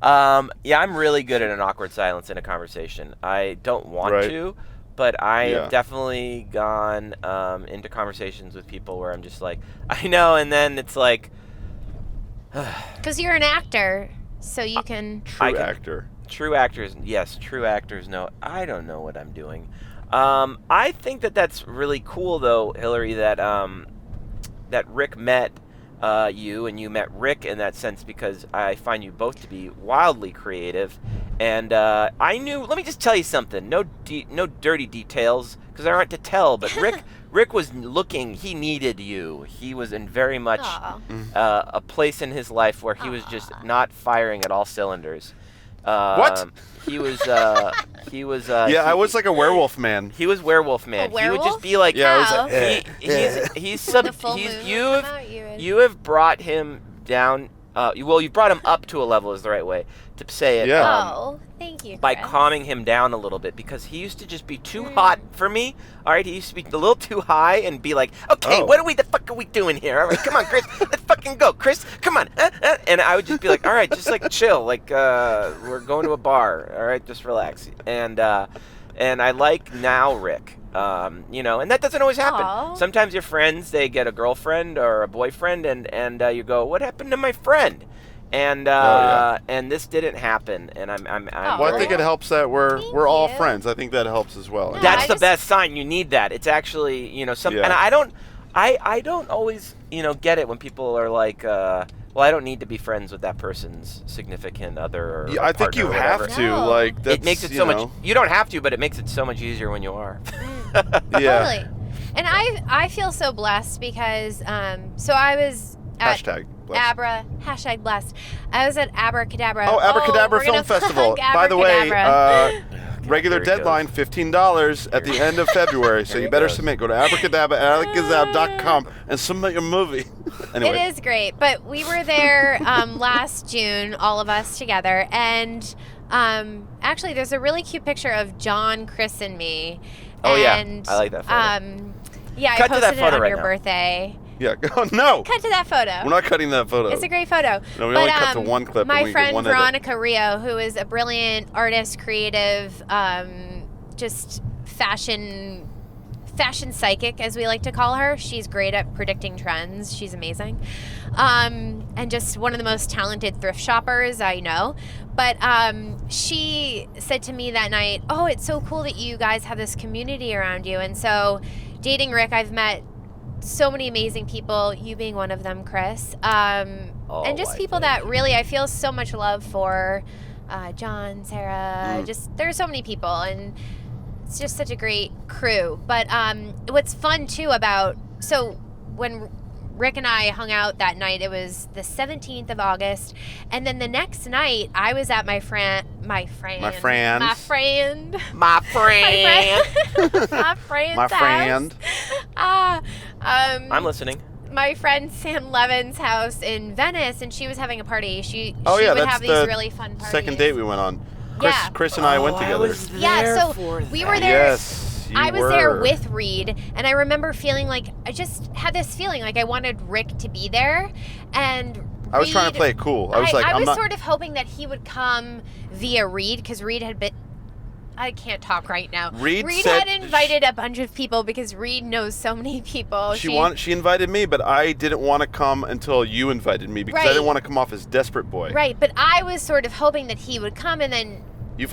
[SPEAKER 2] Yeah, I'm really good at an awkward silence in a conversation. I don't want to, but I have definitely gone into conversations with people where I'm just like, I know, and then it's like...
[SPEAKER 3] Because you're an actor, so you can...
[SPEAKER 1] True actor.
[SPEAKER 2] True actors, yes. True actors know. I don't know what I'm doing. I think that's really cool, though, Hilary, that Rick met... you and you met Rick in that sense because I find you both to be wildly creative, and I knew. Let me just tell you something. No dirty details because there aren't to tell. But Rick Rick was looking. He needed you. He was in very much a place in his life where he was just not firing at all cylinders.
[SPEAKER 1] What?
[SPEAKER 2] He was.
[SPEAKER 1] I was like a werewolf man.
[SPEAKER 2] He was werewolf man.
[SPEAKER 3] Werewolf?
[SPEAKER 2] He would just be like.
[SPEAKER 1] Yeah, I was like,
[SPEAKER 2] You have brought him down. You brought him up to a level is the right way to say it.
[SPEAKER 1] Yeah.
[SPEAKER 3] Thank you.
[SPEAKER 2] By
[SPEAKER 3] Chris.
[SPEAKER 2] calming him down a little bit, because he used to just be too hot for me. All right, he used to be a little too high and be like, "Okay, what the fuck are we doing here? All right, come on, Chris, let's fucking go, Chris, come on." And I would just be like, "All right, just like chill, like we're going to a bar. All right, just relax." And I like now Rick. And that doesn't always happen.
[SPEAKER 3] Aww.
[SPEAKER 2] Sometimes your friends, they get a girlfriend or a boyfriend, and you go, "What happened to my friend?" And and this didn't happen, and I'm
[SPEAKER 1] Well, I think it helps that we're all friends. I think that helps as well.
[SPEAKER 3] No,
[SPEAKER 2] that's the best sign. You need that. It's actually, and I don't always, get it when people are like, well, I don't need to be friends with that person's significant other. Or
[SPEAKER 1] I think you have to.
[SPEAKER 3] No.
[SPEAKER 1] Like, that's,
[SPEAKER 2] it makes it so much. You don't have to, but it makes it so much easier when you are.
[SPEAKER 1] Yeah.
[SPEAKER 3] Totally. And I feel so blessed because so I was at
[SPEAKER 1] Hashtag
[SPEAKER 3] blessed. I was at Abracadabra.
[SPEAKER 1] Oh, Abracadabra
[SPEAKER 3] we're
[SPEAKER 1] Film
[SPEAKER 3] gonna
[SPEAKER 1] Festival.
[SPEAKER 3] plug
[SPEAKER 1] By the way,
[SPEAKER 3] Abracadabra.
[SPEAKER 1] regular
[SPEAKER 2] There it
[SPEAKER 1] deadline, $15 at the end of February. So you better submit. Go to abracadabra.com and submit your movie. Anyway.
[SPEAKER 3] It is great. But we were there last June, all of us together. And actually, there's a really cute picture of John, Chris, and me.
[SPEAKER 2] Oh,
[SPEAKER 3] and,
[SPEAKER 2] yeah. I like that photo.
[SPEAKER 3] Yeah,
[SPEAKER 2] Cut
[SPEAKER 3] I
[SPEAKER 2] to that
[SPEAKER 3] posted it
[SPEAKER 2] photo
[SPEAKER 3] on
[SPEAKER 2] right
[SPEAKER 3] your
[SPEAKER 2] now.
[SPEAKER 3] birthday.
[SPEAKER 1] Yeah. Oh, no.
[SPEAKER 3] Cut to that photo.
[SPEAKER 1] We're not cutting that photo.
[SPEAKER 3] It's a great photo.
[SPEAKER 1] No, we only cut to one clip.
[SPEAKER 3] My
[SPEAKER 1] and we
[SPEAKER 3] friend
[SPEAKER 1] get one edit.
[SPEAKER 3] Veronica Rio, who is a brilliant artist, creative, just fashion psychic, as we like to call her. She's great at predicting trends. She's amazing. And just one of the most talented thrift shoppers I know. But she said to me that night, "Oh, it's so cool that you guys have this community around you." And so dating Rick, I've met so many amazing people, you being one of them, Chris. And just people that really I feel so much love for. John, Sarah, just there's so many people, and it's just such a great crew. But what's fun too so when Rick and I hung out that night, it was the 17th of August, and then the next night I was at my friend's house.
[SPEAKER 2] I'm listening.
[SPEAKER 3] My friend Sam Levin's house in Venice, and she was having a party. She
[SPEAKER 1] that's
[SPEAKER 3] would have these really fun parties.
[SPEAKER 1] Second date we went on.
[SPEAKER 3] Yeah.
[SPEAKER 1] Chris and I went together.
[SPEAKER 2] I was there
[SPEAKER 3] so we were there.
[SPEAKER 1] Yes.
[SPEAKER 3] I was there with Reed, and I remember feeling like I just had this feeling like I wanted Rick to be there, and
[SPEAKER 1] I was trying to play it cool. I was like,
[SPEAKER 3] I was sort of hoping that he would come via Reed, because Reed had been. I can't talk right now.
[SPEAKER 1] Reed
[SPEAKER 3] had invited a bunch of people because Reed knows so many people.
[SPEAKER 1] She invited me, but I didn't want to come until you invited me because I didn't want to come off as desperate boy.
[SPEAKER 3] Right, but I was sort of hoping that he would come, and then
[SPEAKER 1] you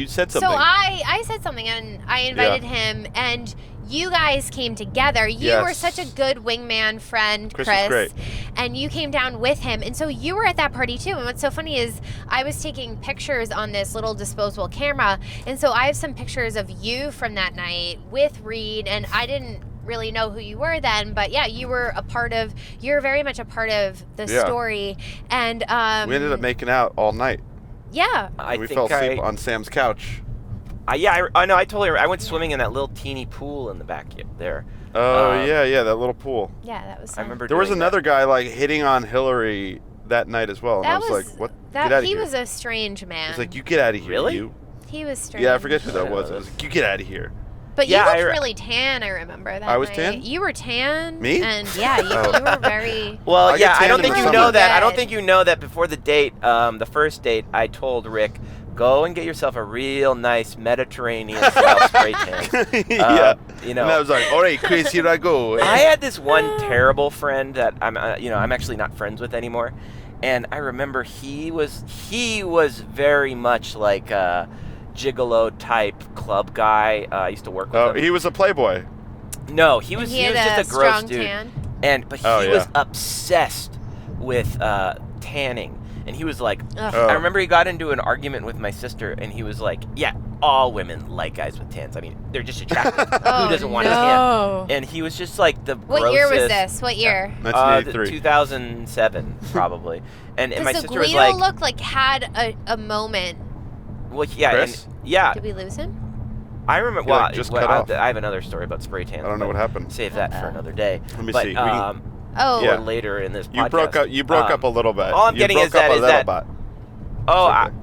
[SPEAKER 1] said something.
[SPEAKER 3] So I said something, and I invited him, and you guys came together. You were such a good wingman friend, Chris.
[SPEAKER 1] Was great.
[SPEAKER 3] And you came down with him. And so you were at that party too. And what's so funny is I was taking pictures on this little disposable camera. And so I have some pictures of you from that night with Reed. And I didn't really know who you were then, but yeah, you're very much a part of the story. And
[SPEAKER 1] we ended up making out all night.
[SPEAKER 3] Yeah.
[SPEAKER 1] We fell asleep on Sam's couch.
[SPEAKER 2] I know. I told her I went swimming in that little teeny pool in the back there.
[SPEAKER 1] Oh yeah, that little pool.
[SPEAKER 3] Yeah, that was fun.
[SPEAKER 2] I remember.
[SPEAKER 1] There was another guy like hitting on Hilary that night as well, and I was like, "What? Get out of here!"
[SPEAKER 3] He was a strange man.
[SPEAKER 1] He's like, "You get out of here,
[SPEAKER 2] really?
[SPEAKER 1] You."
[SPEAKER 3] He was strange.
[SPEAKER 1] Yeah, I forget who that was. I was like, "You get out of here."
[SPEAKER 3] But you looked really tan, I remember that
[SPEAKER 1] I was
[SPEAKER 3] night.
[SPEAKER 1] tan?
[SPEAKER 3] You were tan.
[SPEAKER 1] Me?
[SPEAKER 3] And yeah, you were very...
[SPEAKER 2] Well, I don't
[SPEAKER 1] in
[SPEAKER 2] think
[SPEAKER 1] the
[SPEAKER 2] you
[SPEAKER 1] summer.
[SPEAKER 2] know that. I don't think you know that before the date, the first date, I told Rick, go and get yourself a real nice Mediterranean-style spray tan.
[SPEAKER 1] Yeah.
[SPEAKER 2] And
[SPEAKER 1] I was like, all right, Chris, here I go.
[SPEAKER 2] I had this one terrible friend that I'm actually not friends with anymore. And I remember he was very much like a gigolo type club guy. I used to work with him.
[SPEAKER 1] He was a playboy.
[SPEAKER 2] No, he was just a gross dude.
[SPEAKER 3] Tan.
[SPEAKER 2] But he was obsessed with tanning. And he was like, I remember he got into an argument with my sister, and he was like, yeah, all women like guys with tans. I mean, they're just attractive. Who doesn't want a tan? And he was just like the grossest.
[SPEAKER 3] What year was this? What year?
[SPEAKER 1] 1983.
[SPEAKER 2] 2007, probably. And my sister was
[SPEAKER 3] Guido
[SPEAKER 2] like,
[SPEAKER 3] had a moment.
[SPEAKER 2] Well, yeah.
[SPEAKER 1] Chris?
[SPEAKER 3] Did we lose him?
[SPEAKER 2] I remember. I have another story about spray tan.
[SPEAKER 1] I don't know what happened.
[SPEAKER 2] Save that for another day.
[SPEAKER 1] Let me see.
[SPEAKER 2] Or later in this podcast.
[SPEAKER 1] You broke up a little bit.
[SPEAKER 2] All I'm getting is that.
[SPEAKER 1] Okay.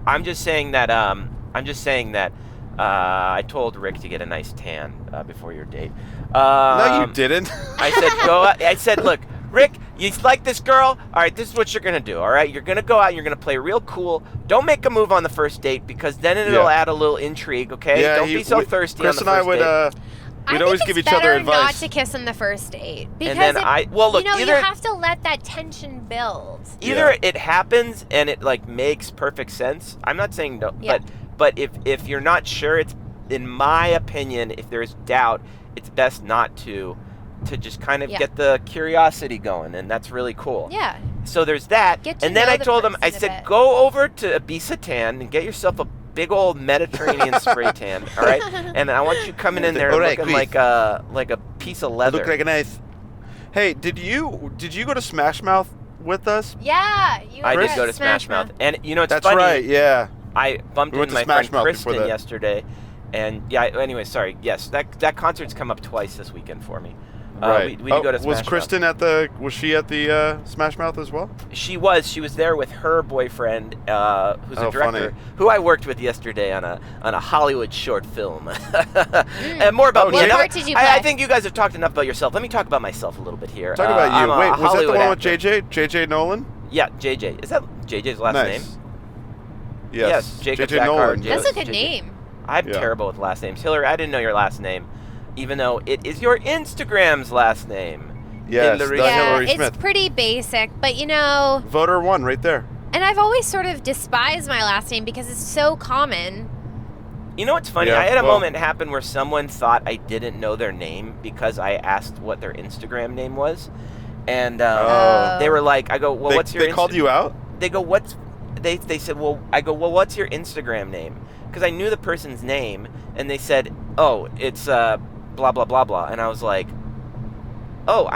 [SPEAKER 2] I'm just saying that. I told Rick to get a nice tan before your date.
[SPEAKER 1] No, you didn't.
[SPEAKER 2] I said go. I said, look, Rick, you like this girl? All right, this is what you're gonna do. All right, you're gonna go out. You're gonna play real cool. Don't make a move on the first date because then it'll add a little intrigue. Okay?
[SPEAKER 1] Yeah,
[SPEAKER 2] don't be so thirsty.
[SPEAKER 1] Chris
[SPEAKER 2] on the first
[SPEAKER 1] and I would. We'd always give each other advice.
[SPEAKER 3] Not to kiss on the first date because you have to let that tension build.
[SPEAKER 2] Either it happens and it like makes perfect sense. I'm not saying no, but if you're not sure, it's in my opinion, if there's doubt, it's best not to just kind of get the curiosity going, and that's really cool.
[SPEAKER 3] Yeah.
[SPEAKER 2] So there's that, and then I told him, I said, go over to Ibiza Tan and get yourself a big old Mediterranean spray tan, all right? And I want you coming in there looking like a piece of leather.
[SPEAKER 1] Look like a nice. Hey, did you go to Smash Mouth with us?
[SPEAKER 3] Yeah,
[SPEAKER 2] I did go to Smash Mouth, and you know it's
[SPEAKER 1] That's
[SPEAKER 2] funny.
[SPEAKER 1] Right. Yeah.
[SPEAKER 2] I bumped into my friend Kristen yesterday, and anyway, sorry. Yes, that concert's come up twice this weekend for me.
[SPEAKER 1] Right.
[SPEAKER 2] We did go to Smash
[SPEAKER 1] Was Kristen
[SPEAKER 2] Mouth.
[SPEAKER 1] Was she at the Smash Mouth as well?
[SPEAKER 2] She was. She was there with her boyfriend, who's a director, who I worked with yesterday on a Hollywood short film. And more about me.
[SPEAKER 3] What part did you play?
[SPEAKER 2] I think you guys have talked enough about yourself. Let me talk about myself a little bit here.
[SPEAKER 1] Talk about you. Wait, was that the one
[SPEAKER 2] actor.
[SPEAKER 1] with JJ? JJ Nolan?
[SPEAKER 2] Yeah, JJ. Is that JJ's last name?
[SPEAKER 1] Yes.
[SPEAKER 2] Jacob
[SPEAKER 1] JJ Nolan.
[SPEAKER 3] That's a good name.
[SPEAKER 2] I'm terrible with last names. Hilary, I didn't know your last name, even though it is your Instagram's last name.
[SPEAKER 1] Yes,
[SPEAKER 3] Hilary
[SPEAKER 1] Smith.
[SPEAKER 3] It's pretty basic, but
[SPEAKER 1] Voter 1 right there.
[SPEAKER 3] And I've always sort of despised my last name because it's so common.
[SPEAKER 2] You know what's funny? I had a moment happen where someone thought I didn't know their name because I asked what their Instagram name was. And they were like, I go, well, what's your
[SPEAKER 1] They called you out?
[SPEAKER 2] They go, they said, well, I go, well, what's your Instagram name? Because I knew the person's name, and they said, oh, it's blah, blah, blah, blah. And I was like, oh,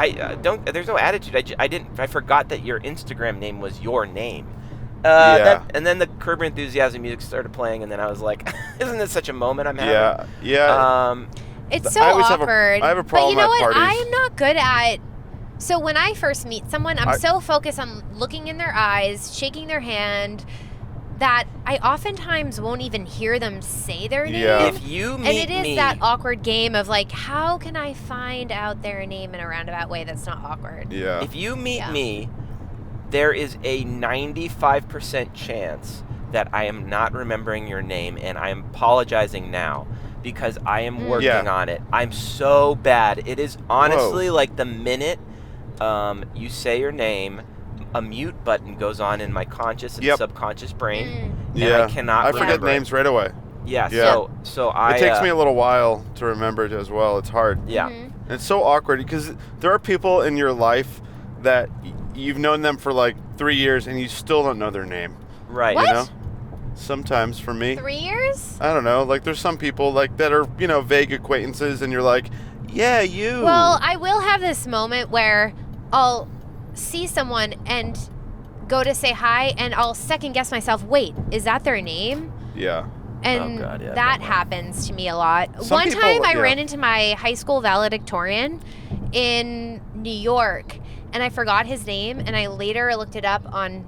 [SPEAKER 2] there's no attitude. I forgot that your Instagram name was your name. And then the Curb Your Enthusiasm music started playing, and then I was like, isn't this such a moment I'm having?
[SPEAKER 1] Yeah.
[SPEAKER 3] It's so awkward.
[SPEAKER 1] I have a problem
[SPEAKER 3] but you know
[SPEAKER 1] at
[SPEAKER 3] what?
[SPEAKER 1] parties.
[SPEAKER 3] I'm not good at... So when I first meet someone, I'm so focused on looking in their eyes, shaking their hand, that I oftentimes won't even hear them say their name.
[SPEAKER 1] Yeah.
[SPEAKER 2] If you meet
[SPEAKER 3] and it is that awkward game of like, how can I find out their name in a roundabout way that's not awkward?
[SPEAKER 1] Yeah.
[SPEAKER 2] If you meet me, there is a 95% chance that I am not remembering your name, and I am apologizing now because I am working on it. I'm so bad. It is honestly like the minute you say your name, a mute button goes on in my conscious and subconscious brain, and I cannot remember.
[SPEAKER 1] I forget names right away.
[SPEAKER 2] Yeah. So
[SPEAKER 1] it takes me a little while to remember it as well. It's hard.
[SPEAKER 2] Yeah.
[SPEAKER 3] Mm-hmm.
[SPEAKER 1] And it's so awkward because there are people in your life that you've known them for like 3 years and you still don't know their name.
[SPEAKER 2] Right.
[SPEAKER 3] What?
[SPEAKER 1] You know? Sometimes for me.
[SPEAKER 3] 3 years?
[SPEAKER 1] I don't know. Like there's some people like that are, vague acquaintances and you're like, yeah, you.
[SPEAKER 3] Well, I will have this moment where I'll see someone and go to say hi and I'll second guess myself. Wait, is that their name?
[SPEAKER 1] Yeah.
[SPEAKER 3] And that happens to me a lot.
[SPEAKER 1] One
[SPEAKER 3] time I ran into my high school valedictorian in New York and I forgot his name, and I later looked it up on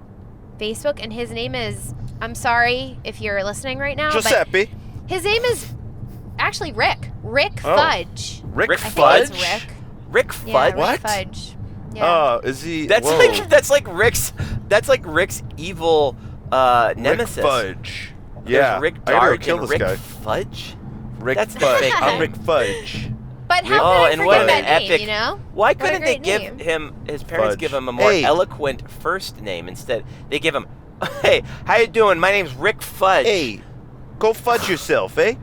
[SPEAKER 3] Facebook, and his name is, I'm sorry if you're listening right now,
[SPEAKER 1] Giuseppe.
[SPEAKER 3] but his name is actually Rick. Rick Fudge.
[SPEAKER 1] Rick
[SPEAKER 3] Fudge?
[SPEAKER 1] Fudge?
[SPEAKER 3] Rick.
[SPEAKER 2] Rick Fudge?
[SPEAKER 3] Yeah, Rick
[SPEAKER 1] What?
[SPEAKER 3] Fudge. Yeah.
[SPEAKER 1] Oh, is he?
[SPEAKER 2] That's like Rick's evil nemesis.
[SPEAKER 1] Rick Fudge. Yeah.
[SPEAKER 2] Rick
[SPEAKER 1] I gotta
[SPEAKER 2] Dark
[SPEAKER 1] kill
[SPEAKER 2] and
[SPEAKER 1] this
[SPEAKER 2] Rick
[SPEAKER 1] guy.
[SPEAKER 2] Fudge.
[SPEAKER 1] That's
[SPEAKER 2] the fake
[SPEAKER 1] I'm
[SPEAKER 2] name.
[SPEAKER 1] Rick Fudge.
[SPEAKER 3] But how
[SPEAKER 2] and
[SPEAKER 3] could I
[SPEAKER 2] what
[SPEAKER 3] forget
[SPEAKER 2] an
[SPEAKER 3] that
[SPEAKER 2] epic!
[SPEAKER 3] name,
[SPEAKER 2] Why
[SPEAKER 3] What a
[SPEAKER 2] couldn't they
[SPEAKER 3] great
[SPEAKER 2] give
[SPEAKER 3] name.
[SPEAKER 2] him? His parents
[SPEAKER 1] Fudge.
[SPEAKER 2] give him a more eloquent first name instead. They give him, "Hey, how you doing? My name's Rick Fudge."
[SPEAKER 1] Hey, go fudge yourself, eh?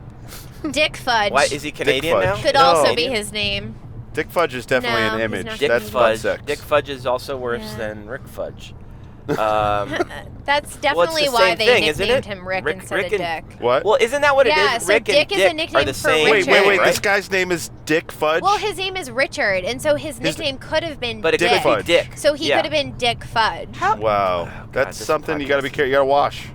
[SPEAKER 3] Dick Fudge.
[SPEAKER 2] Why is he Canadian
[SPEAKER 1] Fudge.
[SPEAKER 2] now?
[SPEAKER 3] Could also be his name.
[SPEAKER 1] Dick Fudge is definitely
[SPEAKER 3] No,
[SPEAKER 1] an
[SPEAKER 3] he's
[SPEAKER 1] image.
[SPEAKER 3] not
[SPEAKER 2] Dick
[SPEAKER 1] That's
[SPEAKER 2] Fudge.
[SPEAKER 1] butt sex.
[SPEAKER 2] Dick Fudge is also worse
[SPEAKER 3] Yeah.
[SPEAKER 2] than Rick Fudge.
[SPEAKER 3] That's definitely why they nicknamed him Rick instead of Dick.
[SPEAKER 1] What?
[SPEAKER 2] Well, isn't that what it is?
[SPEAKER 3] Yeah, so
[SPEAKER 2] Rick
[SPEAKER 3] Dick
[SPEAKER 2] and
[SPEAKER 3] is a
[SPEAKER 2] Dick
[SPEAKER 3] nickname
[SPEAKER 2] are the
[SPEAKER 3] for
[SPEAKER 2] same.
[SPEAKER 3] Richard.
[SPEAKER 1] Wait.
[SPEAKER 2] Right?
[SPEAKER 1] This guy's name is Dick Fudge?
[SPEAKER 3] Well, his name is Richard, and so his nickname could have been
[SPEAKER 2] But it
[SPEAKER 3] Dick.
[SPEAKER 2] could be Dick.
[SPEAKER 3] So he could have been Dick Fudge.
[SPEAKER 1] Wow. That's something you got to be careful. You got to wash.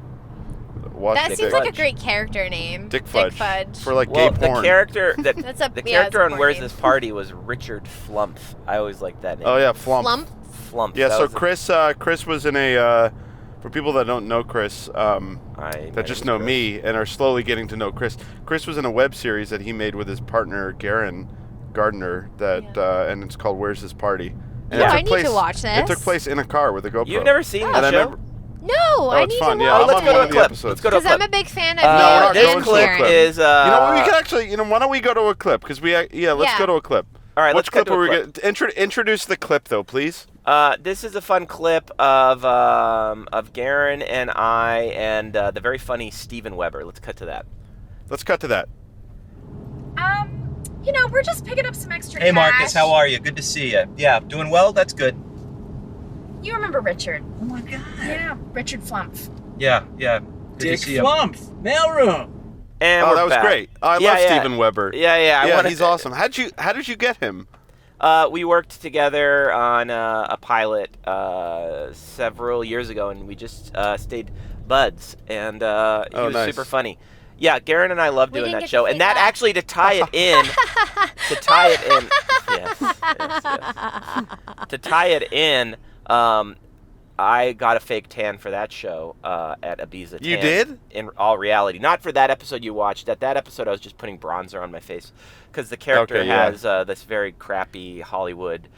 [SPEAKER 3] That seems like a great character name.
[SPEAKER 1] Dick Fudge. For like
[SPEAKER 2] well,
[SPEAKER 1] gay porn.
[SPEAKER 2] The character that
[SPEAKER 3] the
[SPEAKER 2] character on Where's
[SPEAKER 3] name.
[SPEAKER 2] This Party was Richard Flump. I always liked that name.
[SPEAKER 1] Oh yeah, Flump.
[SPEAKER 2] Flump.
[SPEAKER 1] Yeah, so Chris was in a for people that don't know Chris, that just know me and are slowly getting to know Chris. Chris was in a web series that he made with his partner Garen Gardner and it's called Where's This Party? And
[SPEAKER 3] I need to watch this.
[SPEAKER 1] It took place in a car with a GoPro.
[SPEAKER 2] You've never seen the show?
[SPEAKER 3] No, I need to watch
[SPEAKER 1] Yeah,
[SPEAKER 2] let's go to a clip.
[SPEAKER 1] Let's
[SPEAKER 2] go to a clip.
[SPEAKER 3] Because I'm a big fan of
[SPEAKER 1] no,
[SPEAKER 2] this clip is.
[SPEAKER 1] you know what? We can actually. Why don't we go to a clip? Because let's go to a clip.
[SPEAKER 2] All right,
[SPEAKER 1] Which clip are we going to introduce the clip though, please?
[SPEAKER 2] This is a fun clip of Garen and I and the very funny Steven Weber. Let's cut to that.
[SPEAKER 4] We're just picking up some extra cash.
[SPEAKER 5] Hey, Marcus, how are you? Good to see you. Yeah, doing well? That's good.
[SPEAKER 4] You remember Richard?
[SPEAKER 5] Oh, my God.
[SPEAKER 4] Yeah, Richard Flump.
[SPEAKER 5] Yeah. Good
[SPEAKER 6] Dick
[SPEAKER 5] to see you.
[SPEAKER 6] Flump, mailroom.
[SPEAKER 2] And
[SPEAKER 1] that was great. I love Steven Weber.
[SPEAKER 2] Yeah.
[SPEAKER 1] He's awesome. How did you get him?
[SPEAKER 2] We worked together on a pilot several years ago, and we just stayed buds, and he was super funny. Yeah, Garen and I love doing that show, and that actually to tie it in, I got a fake tan for that show at Ibiza.
[SPEAKER 1] You did?
[SPEAKER 2] In all reality, not for that episode you watched. At that episode, I was just putting bronzer on my face because the character has this very crappy Hollywood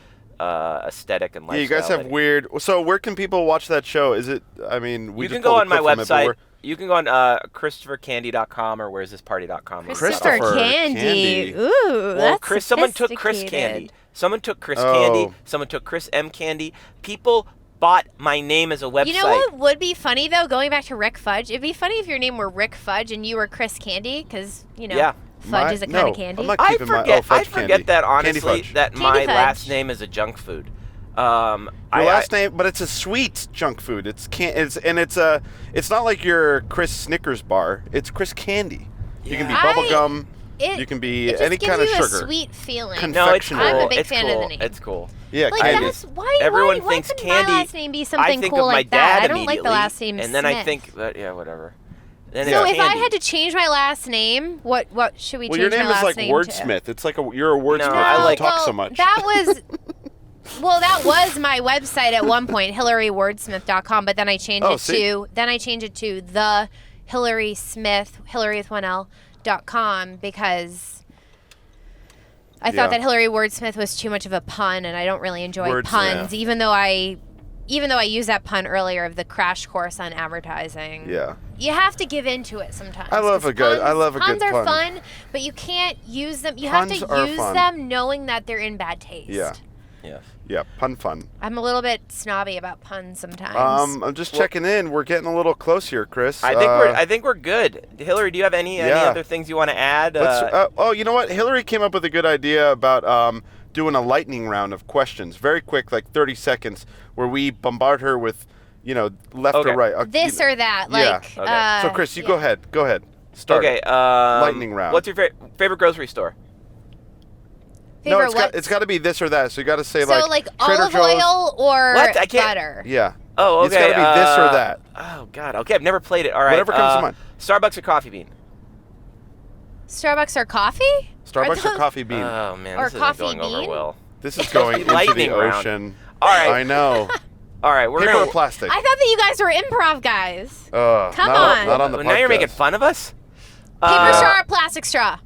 [SPEAKER 2] aesthetic and lifestyle.
[SPEAKER 1] Yeah, you guys have weird. So where can people watch that show? Is it? I mean,
[SPEAKER 2] you can go on my website. You can go on ChristopherCandy.com or where'sthisparty.com.
[SPEAKER 3] Christopher Candy. Ooh, that's
[SPEAKER 2] someone took Chris Candy. Someone took Chris Candy. Someone took Chris M. Candy. People bought my name as a website.
[SPEAKER 3] You know what would be funny, though? Going back to Rick Fudge. It'd be funny if your name were Rick Fudge and you were Chris Candy, because, Fudge is a kind of candy.
[SPEAKER 2] I forget that, honestly, that my last name is a junk food.
[SPEAKER 1] Your last name, but it's a sweet junk food. It's not like your Chris Snickers bar. It's Chris Candy. Yeah. You can be bubblegum. You can be any kind of sugar.
[SPEAKER 3] It just gives you a sweet feeling.
[SPEAKER 2] No, it's cool.
[SPEAKER 3] I'm a big fan of the name.
[SPEAKER 2] It's cool.
[SPEAKER 1] Yeah,
[SPEAKER 3] like
[SPEAKER 1] candy.
[SPEAKER 2] Everyone
[SPEAKER 3] why
[SPEAKER 2] thinks
[SPEAKER 3] couldn't
[SPEAKER 2] candy.
[SPEAKER 3] My last name be something
[SPEAKER 2] I think
[SPEAKER 3] cool
[SPEAKER 2] of my
[SPEAKER 3] like
[SPEAKER 2] dad
[SPEAKER 3] that. I don't like the last name
[SPEAKER 2] and then
[SPEAKER 3] Smith.
[SPEAKER 2] I think, whatever. Then
[SPEAKER 3] so if I had to change my last name, what should we change my last name to?
[SPEAKER 1] Well, your name is like wordsmith. It's like you're a wordsmith.
[SPEAKER 2] No, I like
[SPEAKER 1] talk so much.
[SPEAKER 3] That was my website at one point, hillarywordsmith.com, but then I changed it to the Hilary Smith, Hilary with one L.com, because I thought that Hilary Wordsmith was too much of a pun, and I don't really enjoy puns, even though I used that pun earlier of the crash course on advertising.
[SPEAKER 1] Yeah.
[SPEAKER 3] You have to give into it sometimes.
[SPEAKER 1] I love a good pun.
[SPEAKER 3] Puns are fun, but you can't use them. You have to use them knowing that they're in bad taste.
[SPEAKER 1] Yeah.
[SPEAKER 2] Yes.
[SPEAKER 1] Yeah, pun fun.
[SPEAKER 3] I'm a little bit snobby about puns sometimes.
[SPEAKER 1] I'm just checking in. We're getting a little close here, Chris.
[SPEAKER 2] I think we're good. Hillary, do you have any other things you want to add?
[SPEAKER 1] You know what? Hillary came up with a good idea about doing a lightning round of questions, very quick, like 30 seconds, where we bombard her with, left or right.
[SPEAKER 3] This or that, like.
[SPEAKER 1] Okay. So, Chris, you go ahead. Start.
[SPEAKER 2] Okay.
[SPEAKER 1] Lightning round.
[SPEAKER 2] What's your favorite grocery store?
[SPEAKER 1] It's got to be this or that. So you got to say
[SPEAKER 3] like olive oil or butter.
[SPEAKER 1] Yeah.
[SPEAKER 2] Oh, okay.
[SPEAKER 1] It's got to be this or that.
[SPEAKER 2] Oh God. Okay, I've never played it. All right.
[SPEAKER 1] Whatever comes to mind.
[SPEAKER 2] Starbucks or Coffee Bean?
[SPEAKER 3] Starbucks or coffee?
[SPEAKER 1] Starbucks or Coffee Bean?
[SPEAKER 2] Oh man,
[SPEAKER 3] or
[SPEAKER 2] this isn't going
[SPEAKER 3] bean?
[SPEAKER 2] over well.
[SPEAKER 1] This is going into the ocean.
[SPEAKER 2] All right.
[SPEAKER 1] I know.
[SPEAKER 2] All right, we're
[SPEAKER 1] Paper or plastic?
[SPEAKER 3] I thought that you guys were improv guys. Come on.
[SPEAKER 1] Not on the podcast.
[SPEAKER 2] Now you're making fun of us.
[SPEAKER 3] Paper straw or plastic straw?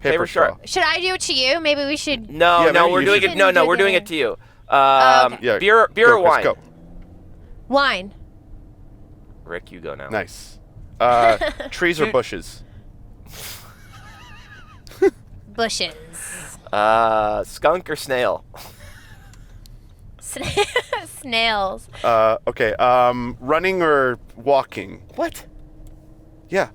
[SPEAKER 1] Paper straw.
[SPEAKER 3] Should I do it to you? Maybe we should.
[SPEAKER 2] No, we're doing it. No, we're doing it to you.
[SPEAKER 3] Okay.
[SPEAKER 2] Beer or wine?
[SPEAKER 1] Go.
[SPEAKER 3] Wine.
[SPEAKER 2] Rick, you go now.
[SPEAKER 1] Nice. Trees or bushes?
[SPEAKER 3] Bushes.
[SPEAKER 2] Skunk or snail?
[SPEAKER 3] Snails.
[SPEAKER 1] Okay. Running or walking?
[SPEAKER 2] What?
[SPEAKER 1] Yeah.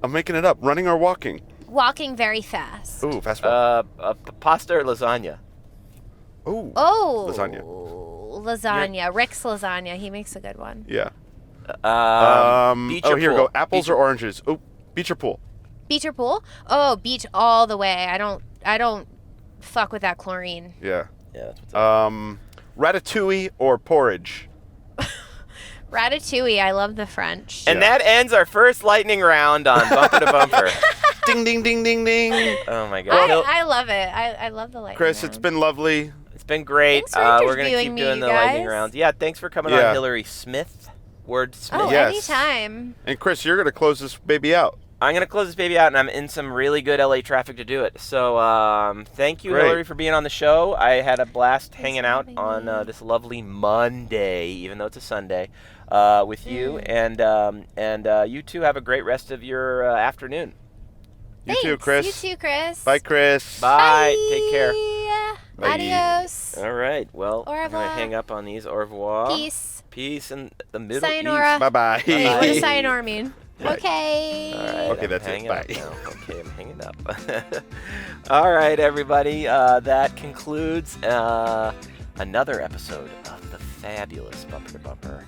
[SPEAKER 1] I'm making it up. Running or walking?
[SPEAKER 3] Walking very fast.
[SPEAKER 1] Ooh, fast walk.
[SPEAKER 2] Pasta or lasagna?
[SPEAKER 1] Ooh.
[SPEAKER 3] Oh.
[SPEAKER 1] Lasagna.
[SPEAKER 3] lasagna. Rick's lasagna. He makes a good one.
[SPEAKER 1] Yeah.
[SPEAKER 2] Beach or
[SPEAKER 1] here we
[SPEAKER 2] pool?
[SPEAKER 1] go. Apples or oranges? Oh, beach or pool?
[SPEAKER 3] Beach or pool? Oh, beach all the way. I don't fuck with that chlorine.
[SPEAKER 1] Yeah.
[SPEAKER 2] Yeah, that's what's up.
[SPEAKER 1] Ratatouille or porridge?
[SPEAKER 3] Ratatouille. I love the French.
[SPEAKER 2] And that ends our first lightning round on Bumper to Bumper.
[SPEAKER 1] Ding, ding, ding, ding, ding.
[SPEAKER 2] Oh, my God.
[SPEAKER 3] I love it. I love the lightning
[SPEAKER 1] Chris,
[SPEAKER 3] round.
[SPEAKER 1] it's been lovely.
[SPEAKER 2] It's been great.
[SPEAKER 3] Thanks for
[SPEAKER 2] We're going to
[SPEAKER 3] interviewing
[SPEAKER 2] keep
[SPEAKER 3] me,
[SPEAKER 2] doing
[SPEAKER 3] you
[SPEAKER 2] the lightning
[SPEAKER 3] guys.
[SPEAKER 2] rounds. Yeah, thanks for coming
[SPEAKER 1] Yeah.
[SPEAKER 2] on, Hilary Smith. Wordsmith.
[SPEAKER 3] Oh,
[SPEAKER 1] Yes.
[SPEAKER 3] anytime.
[SPEAKER 1] And Chris, you're going to close this baby out.
[SPEAKER 2] I'm going to close this baby out, and I'm in some really good LA traffic to do it. So thank you,
[SPEAKER 1] Great.
[SPEAKER 2] Hilary, for being on the show. I had a blast
[SPEAKER 3] Thanks
[SPEAKER 2] hanging
[SPEAKER 3] for
[SPEAKER 2] out
[SPEAKER 3] having
[SPEAKER 2] on
[SPEAKER 3] me.
[SPEAKER 2] this lovely Monday, even though it's a Sunday, with you. And you two have a great rest of your afternoon.
[SPEAKER 1] You
[SPEAKER 3] Thanks.
[SPEAKER 1] too, Chris.
[SPEAKER 3] You too, Chris.
[SPEAKER 1] Bye, Chris.
[SPEAKER 2] Bye. Take care.
[SPEAKER 1] Bye.
[SPEAKER 3] Adios.
[SPEAKER 2] All right. Well,
[SPEAKER 3] Au
[SPEAKER 2] I'm going to
[SPEAKER 3] revoir.
[SPEAKER 2] hang up on these. Au revoir.
[SPEAKER 3] Peace.
[SPEAKER 2] Peace in the Middle
[SPEAKER 3] Sayonara.
[SPEAKER 2] East.
[SPEAKER 1] Bye-bye.
[SPEAKER 3] Wait, what does
[SPEAKER 2] Bye.
[SPEAKER 3] sayonara mean? Okay.
[SPEAKER 2] All right.
[SPEAKER 1] Okay,
[SPEAKER 2] I'm
[SPEAKER 1] that's it.
[SPEAKER 2] hanging
[SPEAKER 1] Bye.
[SPEAKER 2] up now. Okay, I'm hanging up. All right, everybody. That concludes another episode of the fabulous Bumper to Bumper,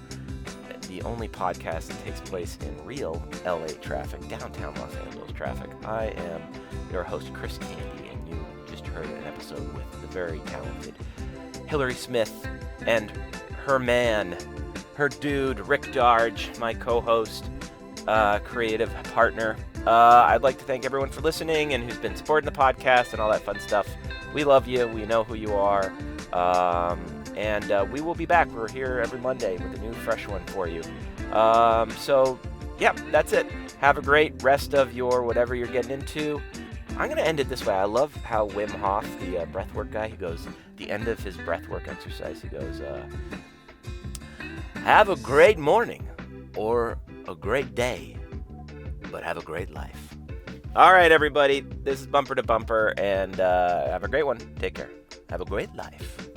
[SPEAKER 2] the only podcast that takes place in real LA traffic, downtown Los Angeles traffic. I am your host, Chris Candy, and you just heard an episode with the very talented Hilary Smith and her man, her dude, Rick Darge, my co-host, creative partner. I'd like to thank everyone for listening and who's been supporting the podcast and all that fun stuff. We love you. We know who you are. And we will be back. We're here every Monday with a new fresh one for you. So, yeah, that's it. Have a great rest of your whatever you're getting into. I'm going to end it this way. I love how Wim Hof, the breathwork guy, he goes, the end of his breathwork exercise, he goes, have a great morning or a great day, but have a great life. All right, everybody. This is Bumper to Bumper, and have a great one. Take care. Have a great life.